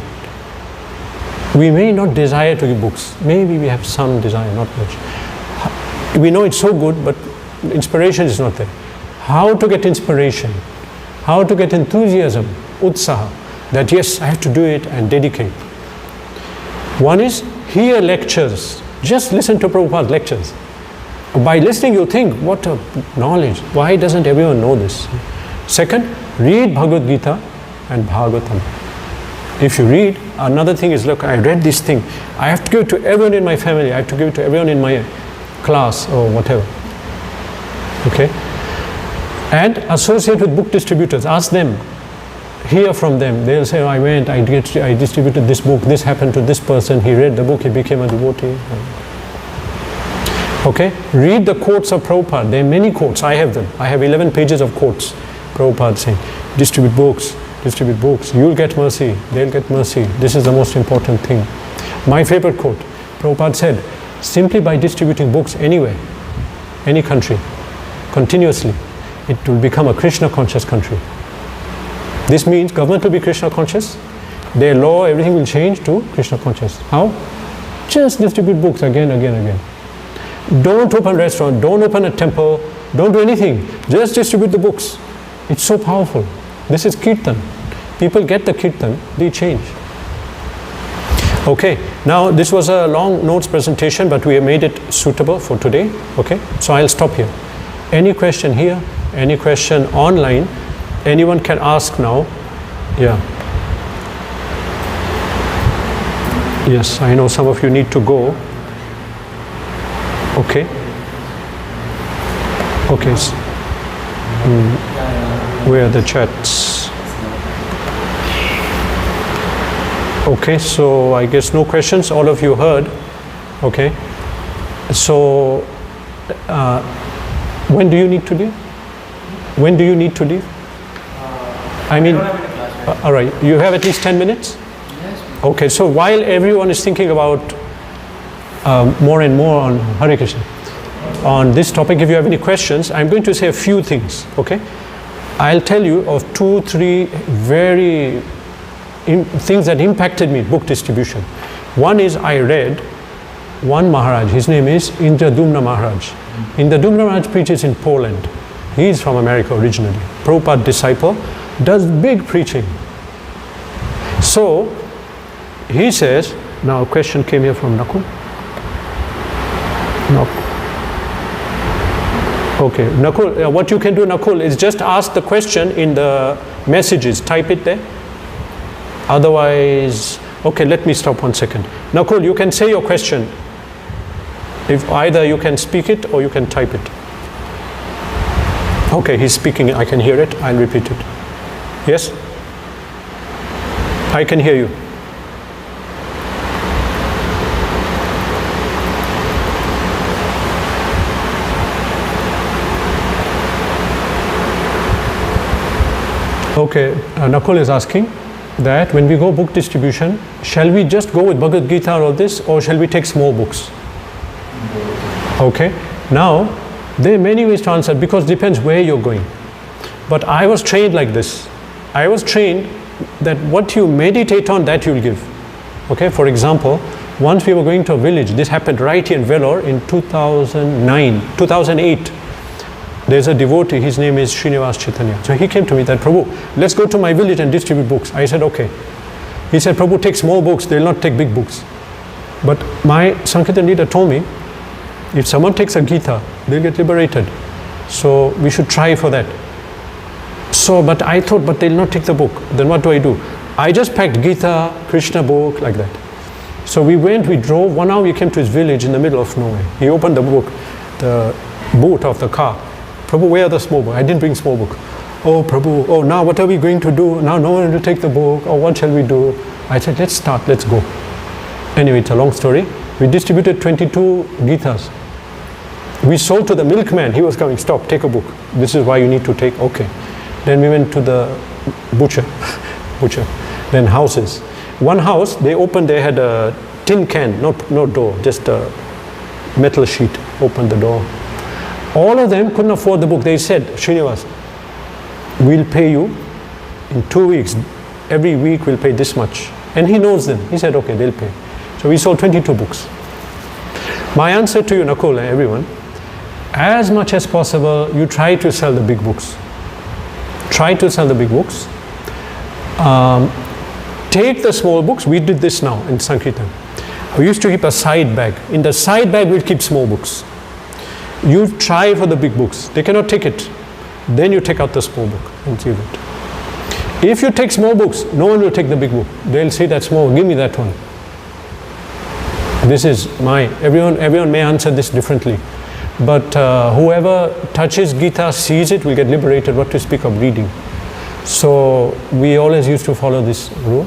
We may not desire to give books. Maybe we have some desire, not much. We know it's so good, but inspiration is not there. How to get inspiration? How to get enthusiasm, utsaha, that yes, I have to do it and dedicate. One is hear lectures. Just listen to Prabhupada's lectures. By listening, you'll think, what a knowledge. Why doesn't everyone know this? Second, read Bhagavad Gita and Bhagavatam. If you read, another thing is, look, I read this thing. I have to give it to everyone in my family. I have to give it to everyone in my class or whatever. Okay? And associate with book distributors. Ask them. Hear from them. They'll say, oh, I went, I distributed this book. This happened to this person. He read the book. He became a devotee. Okay? Read the quotes of Prabhupada. There are many quotes. I have them. I have 11 pages of quotes. Prabhupada saying, distribute books, distribute books. You'll get mercy, they'll get mercy. This is the most important thing. My favorite quote, Prabhupada said, simply by distributing books anywhere, any country, continuously, it will become a Krishna conscious country. This means government will be Krishna conscious, their law, everything will change to Krishna conscious. How? Just distribute books again. Don't open a restaurant, don't open a temple, don't do anything. Just distribute the books. It's so powerful. This is kirtan. People get the kirtan, they change. Okay, now this was a long notes presentation, but we have made it suitable for today. Okay, so I'll stop here. Any question here? Any question online? Anyone can ask now. Yeah. Yes, I know some of you need to go. Okay. Okay. Where are the chats? Okay, so I guess no questions. All of you heard. Okay. So, when do you need to leave? When do you need to leave? I mean, all right. You have at least 10 minutes? Yes. Okay, so while everyone is thinking about more and more on Hare Krishna, on this topic, if you have any questions, I'm going to say a few things, okay? I'll tell you of 2-3 very things that impacted me, book distribution. One is I read one Maharaj, his name is Indradumna Maharaj. Indradumna Maharaj preaches in Poland. He is from America originally. Prabhupada disciple, does big preaching. So, he says, now a question came here from Nakul. No. Okay, Nakul, what you can do, Nakul, is just ask the question in the messages, type it there. Otherwise, okay, let me stop 1 second. Nakul, you can say your question. If either you can speak it or you can type it. Okay, he's speaking, I can hear it, I'll repeat it. Yes? I can hear you. Okay, Nakul is asking that when we go book distribution, shall we just go with Bhagavad Gita or all this, or shall we take small books? Okay, now there are many ways to answer because it depends where you're going. But I was trained like this. I was trained that what you meditate on, that you'll give. Okay, for example, once we were going to a village, this happened right here in Vellore in 2008. There's a devotee, his name is Srinivas Chaitanya. So he came to me that, Prabhu, let's go to my village and distribute books. I said, okay. He said, Prabhu, take small books, they'll not take big books. But my Sankirtan leader told me, if someone takes a Gita, they'll get liberated. So we should try for that. So, but I thought, but they'll not take the book. Then what do? I just packed Gita, Krishna book, like that. So we went, we drove, 1 hour we came to his village in the middle of nowhere. He opened the book, the boot of the car. Prabhu, where are the small book? I didn't bring small book. Oh, Prabhu, oh, now what are we going to do? Now no one will take the book. Oh, what shall we do? I said, let's start, let's go. Anyway, it's a long story. We distributed 22 Gitas. We sold to the milkman. He was coming, stop, take a book. This is why you need to take, okay. Then we went to the butcher. Then houses. One house, they opened, they had a tin can, no door, just a metal sheet. Opened the door. All of them couldn't afford the book. They said, Srinivas, we'll pay you in 2 weeks. Every week we'll pay this much. And he knows them. He said, okay, they'll pay. So we sold 22 books. My answer to you, Nakul, and everyone, as much as possible, you try to sell the big books. Try to sell the big books. Take the small books. We did this now in Sankirtan. We used to keep a side bag. In the side bag, we'll keep small books. You try for the big books. They cannot take it. Then you take out the small book and give it. If you take small books, no one will take the big book. They'll say that's small, give me that one. This is everyone may answer this differently. But whoever touches Gita, sees it, will get liberated, what to speak of reading. So we always used to follow this rule.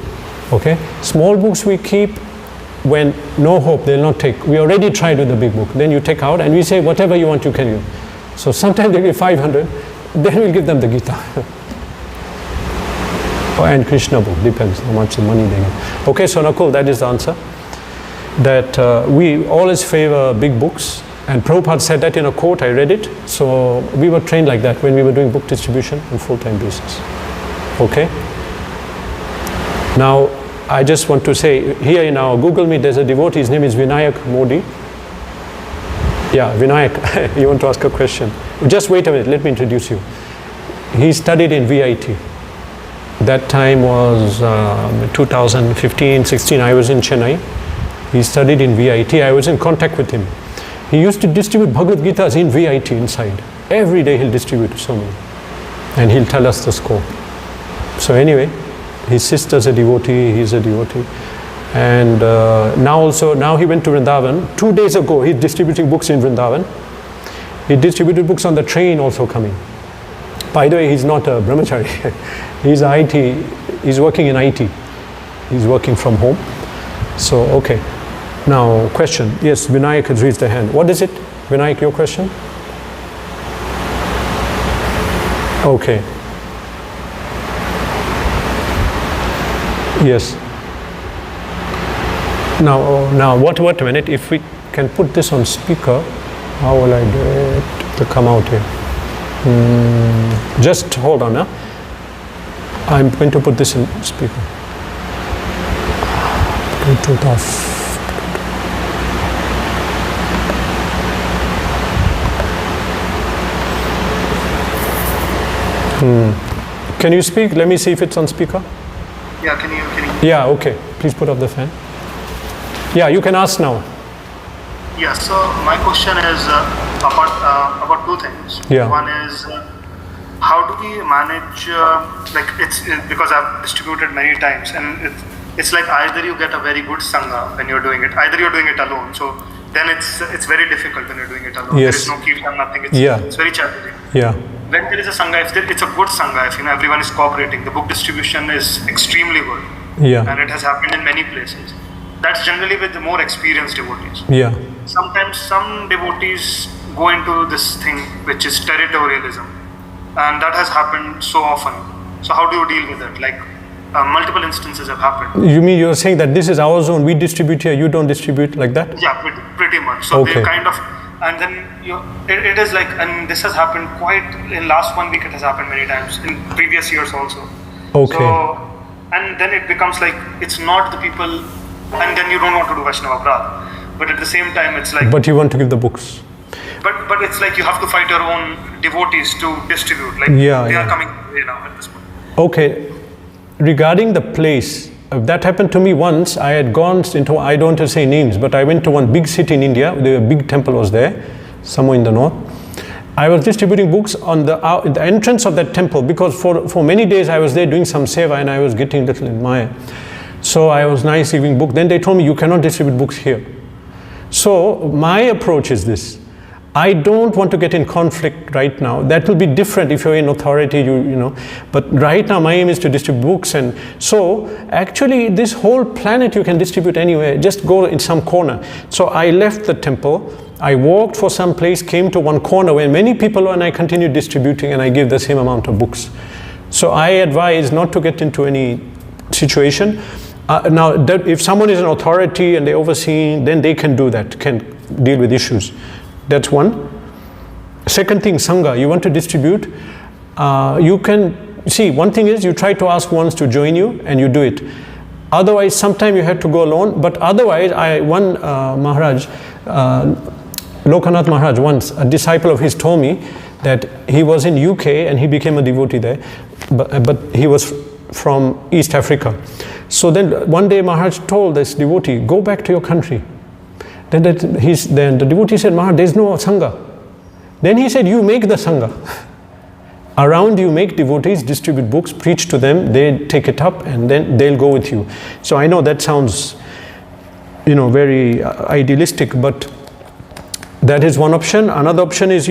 Okay? Small books we keep when no hope, they'll not take. We already tried with the big book. Then you take out and we say whatever you want you can give. So sometimes they give 500, then we'll give them the Gita. and Krishna book, depends how much money they get. Okay, so Nakul, that is the answer. That we always favor big books, and Prabhupada said that in a quote, I read it. So we were trained like that when we were doing book distribution on full-time basis. Okay? Now, I just want to say, here in our Google Meet, there's a devotee, his name is Vinayak Modi. Yeah, Vinayak, you want to ask a question? Just wait a minute, let me introduce you. He studied in VIT. That time was 2015-16, I was in Chennai. He studied in VIT, I was in contact with him. He used to distribute Bhagavad Gitas in VIT inside. Every day he'll distribute so many. And he'll tell us the score. So anyway, his sister's a devotee, he's a devotee. And now he went to Vrindavan. 2 days ago, he's distributing books in Vrindavan. He distributed books on the train also coming. By the way, he's not a brahmachari. He's IT, he's working in IT. He's working from home. So, okay. Now, question. Yes, Vinayak has raised the hand. What is it? Vinayak, your question? Okay. Yes. Now, what a minute. If we can put this on speaker, how will I do it to come out here? Just hold on. I'm going to put this in speaker. Bluetooth off. Can you speak? Let me see if it's on speaker. Yeah, can you? Yeah, okay. Please put up the fan. Yeah, you can ask now. Yeah, so my question is about two things. Yeah. One is how do we manage, it's because I've distributed many times, and it's like either you get a very good sangha when you're doing it, either you're doing it alone. So then it's very difficult when you're doing it alone. Yes. There is no kirtan, nothing. It's very challenging. Yeah. When there is a sangha, it's a good sangha, if everyone is cooperating, the book distribution is extremely good. Yeah. And it has happened in many places. That's generally with the more experienced devotees. Yeah. Sometimes some devotees go into this thing which is territorialism, and that has happened so often. So how do you deal with it? Like multiple instances have happened. You mean you're saying that this is our zone, we distribute here, you don't distribute, like that? Yeah, pretty much. So okay. They kind of, and then it is like, and this has happened quite in last 1 week. It has happened many times in previous years also. Okay. So, and then it becomes like it's not the people, and then you don't want to do Vaishnava Prad, but at the same time it's like. But you want to give the books. But it's like you have to fight your own devotees to distribute. Like they are coming at this point. Okay. Regarding the place, that happened to me once. I had gone into, I don't want to say names, but I went to one big city in India. The big temple was there, somewhere in the north. I was distributing books on the entrance of that temple, because for many days I was there doing some seva and I was getting little in Maya. So I was nice giving book. Then they told me you cannot distribute books here. So my approach is this. I don't want to get in conflict right now. That will be different if you're in authority, you know. But right now my aim is to distribute books, and so actually this whole planet you can distribute anywhere. Just go in some corner. So I left the temple. I walked for some place, came to one corner where many people were, and I continued distributing, and I gave the same amount of books. So I advise not to get into any situation. Now, if someone is an authority and they're overseeing, then they can do that, can deal with issues. That's one. Second thing, Sangha, you want to distribute, you can, see, one thing is you try to ask ones to join you and you do it. Otherwise, sometimes you have to go alone, but otherwise, one Maharaj, Lokanath Maharaj once, a disciple of his told me that he was in UK and he became a devotee there, but he was from East Africa. So then one day Maharaj told this devotee, go back to your country. Then the devotee said, Maharaj, there's no Sangha. Then he said, you make the Sangha. Around you make devotees, distribute books, preach to them, they take it up and then they'll go with you. So I know that sounds, very idealistic, but that is one option. Another option is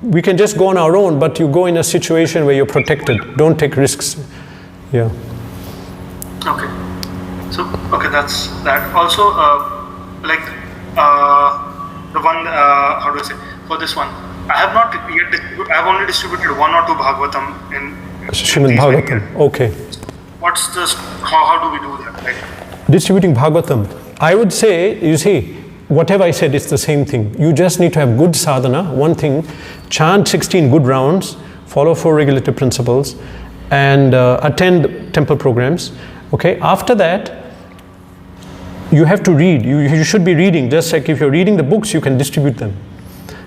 we can just go on our own, but you go in a situation where you're protected. Don't take risks. Yeah. Okay. So, that's that. Also, the one, how do I say, for this one, I have not yet I have only distributed 1 or 2 Bhagavatam in Srimad Bhagavatam. Okay. what's the how do we do that? Like distributing Bhagavatam. I would say, you see, whatever I said, it's the same thing. You just need to have good sadhana. One thing, chant 16 good rounds, follow 4 regulative principles, and attend temple programs. Okay. After that, you have to read. You should be reading. Just like if you're reading the books, you can distribute them.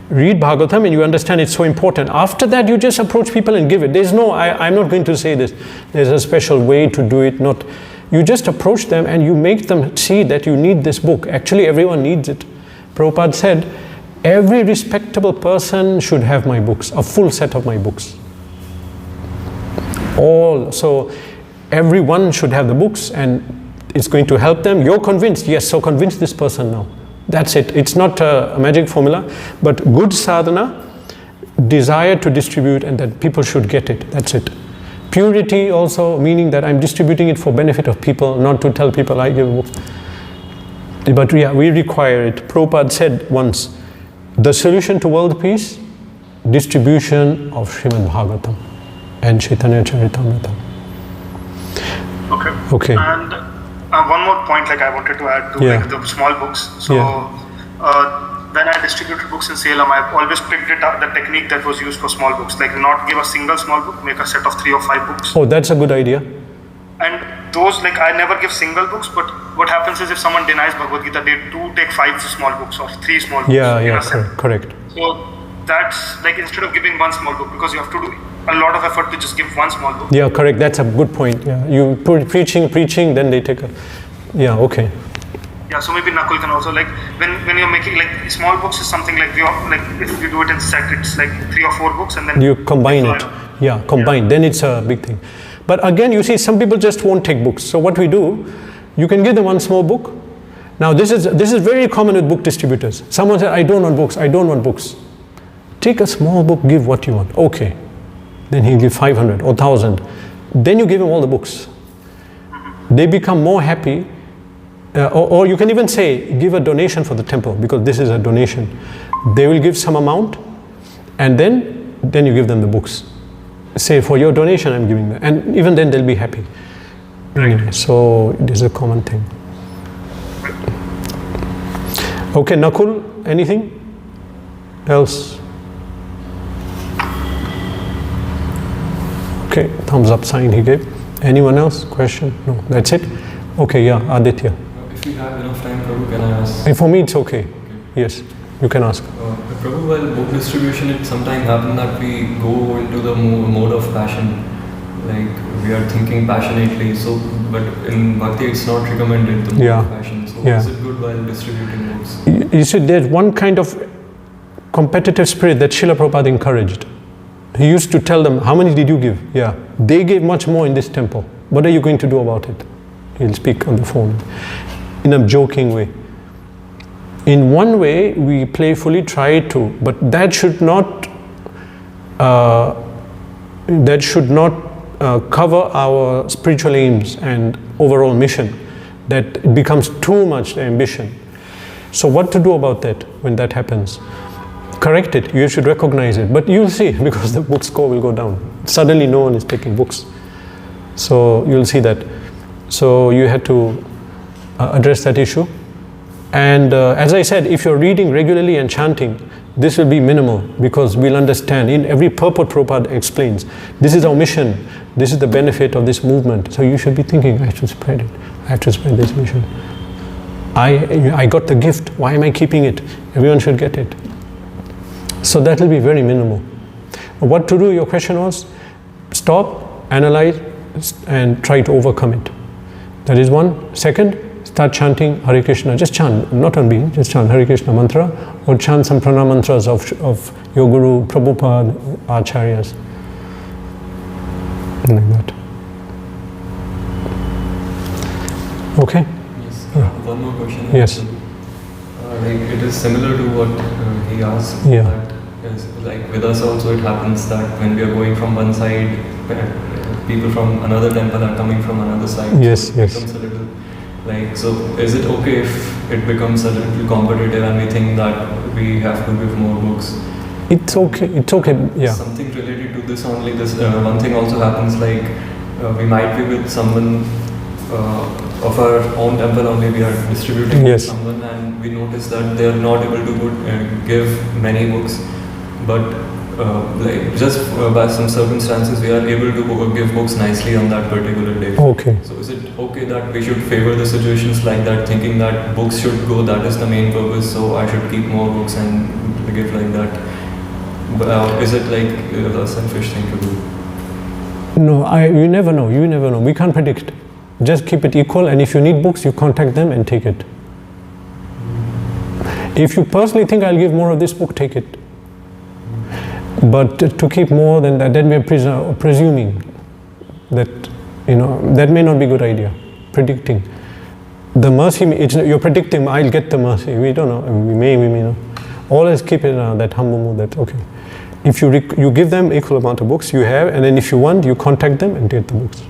Read Bhagavatam and you understand it's so important. After that, you just approach people and give it. There's no, I'm not going to say this. There's a special way to do it. Not, you just approach them and you make them see that you need this book. Actually, everyone needs it. Prabhupada said, every respectable person should have my books, a full set of my books. So everyone should have the books and it's going to help them. You're convinced, yes, so convince this person now. That's it. It's not a magic formula, but good sadhana, desire to distribute and that people should get it. That's it. Purity also, meaning that I'm distributing it for benefit of people, not to tell people I give a book. But yeah, we require it. Prabhupada said once, the solution to world peace, distribution of Srimad Bhagavatam and Chaitanya Charitamrita. Okay. Okay. And one more point like I wanted to add to like the small books. So when I distributed books in Salem, I've always picked it up, the technique that was used for small books, like not give a single small book, make a set of 3 or 5 books. Oh, that's a good idea. And those, like I never give single books, but what happens is if someone denies Bhagavad Gita, they do take 5 small books or 3 small books. Correct. So that's like instead of giving 1 small book, because you have to do a lot of effort to just give 1 small book. Yeah, correct. That's a good point. Yeah, you put preaching, then they take a. Yeah, okay. Yeah, so maybe Nakul can also like when you're making like small books is something like if you do it in set, it's like 3 or 4 books and then you combine it. Yeah, combine. Yeah. Then it's a big thing. But again, you see, some people just won't take books. So what we do, you can give them 1 small book. Now this is very common with book distributors. Someone said, I don't want books. I don't want books. Take a small book. Give what you want. Okay. Then he'll give 500 or 1,000. Then you give him all the books. They become more happy. Or you can even say, give a donation for the temple, because this is a donation. They will give some amount, and then you give them the books. Say, for your donation, I'm giving them. And even then, they'll be happy. Anyway, so it is a common thing. Okay, Nakul, anything else? Okay, thumbs up sign he gave. Anyone else? Question? No, that's it? Okay, yeah, Aditya. If you have enough time, Prabhu, can I ask? For me, it's okay. Yes, you can ask. Prabhu, while book distribution, it sometimes happens that we go into the mode of passion. Like, we are thinking passionately, so, but in Bhakti, it's not recommended, the mode of passion. So, is it good while distributing books? You see, there's one kind of competitive spirit that Srila Prabhupada encouraged. He used to tell them, how many did you give? Yeah, they gave much more in this temple. What are you going to do about it? He'll speak on the phone in a joking way. In one way, we playfully try to, but that should not cover our spiritual aims and overall mission. That it becomes too much ambition. So what to do about that when that happens? Correct it, you should recognize it, but you'll see, because the book score will go down. Suddenly no one is taking books. So you'll see that. So you had to address that issue. And as I said, if you're reading regularly and chanting, this will be minimal, because we'll understand. In every purport Prabhupada explains, this is our mission, this is the benefit of this movement. So you should be thinking, I should spread it, I have to spread this mission. I got the gift, why am I keeping it? Everyone should get it. So that will be very minimal. What to do, your question was, stop, analyze, and try to overcome it. That is one. Second, start chanting Hare Krishna. Just chant, not on being, just chant Hare Krishna mantra, or chant some pranam mantras of your Guru, Prabhupada, Acharyas. Like that. Okay? Yes. One more question. Yes. Like it is similar to what he asked. Yeah. That is, like with us also it happens that when we are going from one side, people from another temple are coming from another side. Yes, so yes. Becomes a little, like, so is it okay if it becomes a little competitive and we think that we have to give more books? It's okay, yeah. Something related to this only, this one thing also happens, like we might be with someone of our own temple only, we are distributing Yes. to someone, and we notice that they are not able to give many books, but like just by some circumstances we are able to give books nicely on that particular day. Okay. So is it okay that we should favor the situations like that, thinking that books should go, that is the main purpose, so I should keep more books and give like that? Is it like a selfish thing to do? No, you never know. You never know. We can't predict. Just keep it equal, and if you need books, you contact them and take it. If you personally think I'll give more of this book, take it. But to keep more than that, then we are presuming that, that may not be a good idea. Predicting. The mercy, you're predicting, I'll get the mercy. We don't know. We may not. Always keep it in that humble mood that, okay, if you give them equal amount of books you have, and then if you want, you contact them and get the books.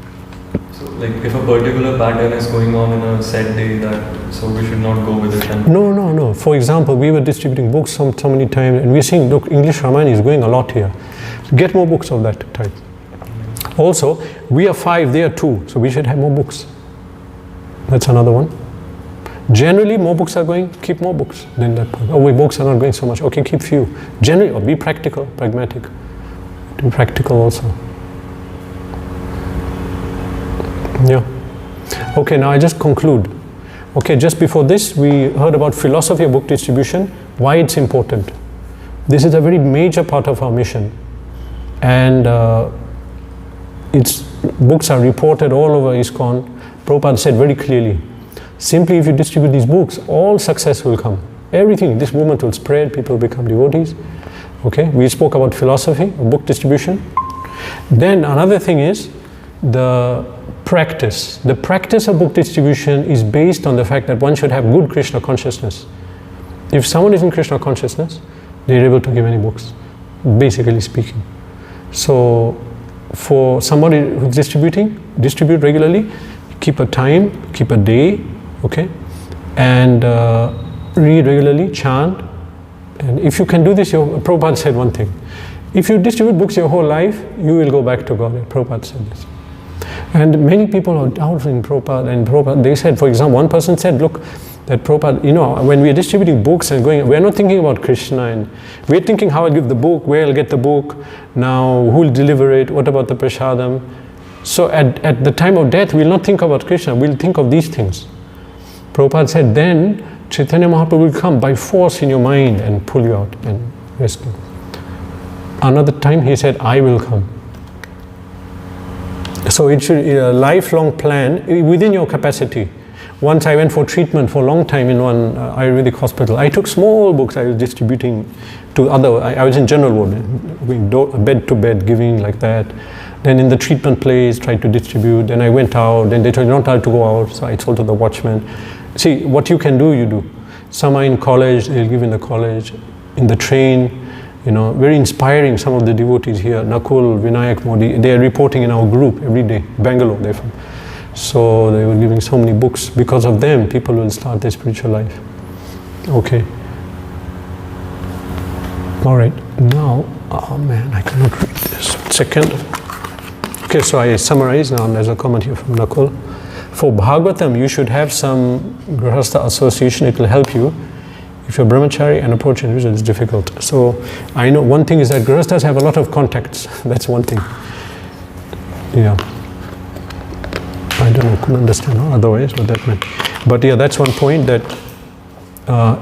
So like if a particular pattern is going on in a set day, so we should not go with it? No. For example, we were distributing books so many times, and we're seeing, look, English Ramayana is going a lot here. Get more books of that type. Also, we are 5, they are 2, so we should have more books. That's another one. Generally, more books are going, keep more books than that. Oh, books are not going so much. Okay, keep few. Generally, or be practical, pragmatic. Be practical also. Yeah. Okay, now I just conclude. Okay, just before this, we heard about philosophy of book distribution, why it's important. This is a very major part of our mission. And books are reported all over ISKCON. Prabhupada said very clearly, simply if you distribute these books, all success will come. Everything, this movement will spread, people will become devotees. Okay, we spoke about philosophy of book distribution. Then another thing is the practice. The practice of book distribution is based on the fact that one should have good Krishna consciousness. If someone is in Krishna consciousness, they are able to give any books, basically speaking. So for somebody who's distribute regularly, keep a time, keep a day, okay, and read regularly, chant. And if you can do this, Prabhupada said one thing, if you distribute books your whole life, you will go back to God. Prabhupada said this. And many people are doubting Prabhupada, and Prabhupada, they said, for example, one person said, look, that Prabhupada, when we are distributing books and going, we are not thinking about Krishna, and we are thinking how I'll give the book, where I'll get the book, now who will deliver it, what about the prasadam. So at the time of death, we'll not think about Krishna, we'll think of these things. Prabhupada said, then Chaitanya Mahaprabhu will come by force in your mind and pull you out and rescue. Another time he said, I will come. So it should be a lifelong plan within your capacity. Once I went for treatment for a long time in one Ayurvedic hospital. I took small books I was distributing to other, I was in general ward, going bed to bed, giving like that. Then in the treatment place, tried to distribute. Then I went out, then they told me not allowed to go out, so I told to the watchman. See, what you can do, you do. Some are in college, they'll give in the college, in the train, very inspiring, some of the devotees here, Nakul, Vinayak Modi, they are reporting in our group every day, Bangalore, they're from. So they were giving so many books. Because of them, people will start their spiritual life. Okay. All right. Now, oh man, I cannot read this. 1 second. Okay, so I summarize now. There's a comment here from Nakul. For Bhagavatam, you should have some Grahastha association. It will help you. If you're brahmachari and approach individual, it's difficult. So I know one thing is that Grahasthas have a lot of contacts. That's one thing. Yeah. I don't know, couldn't understand otherwise what that meant. But yeah, that's one point, that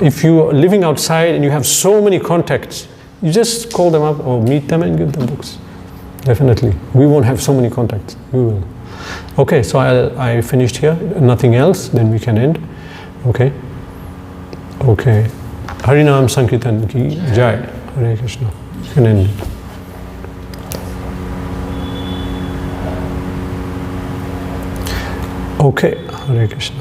if you are living outside and you have so many contacts, you just call them up or meet them and give them books. Definitely. We won't have so many contacts. We will. Okay, so I finished here. Nothing else, then we can end. Okay. Okay. Harinam Sankirtan ki Jai. Hare Krishna. You can end it. Okay, Hare Krishna.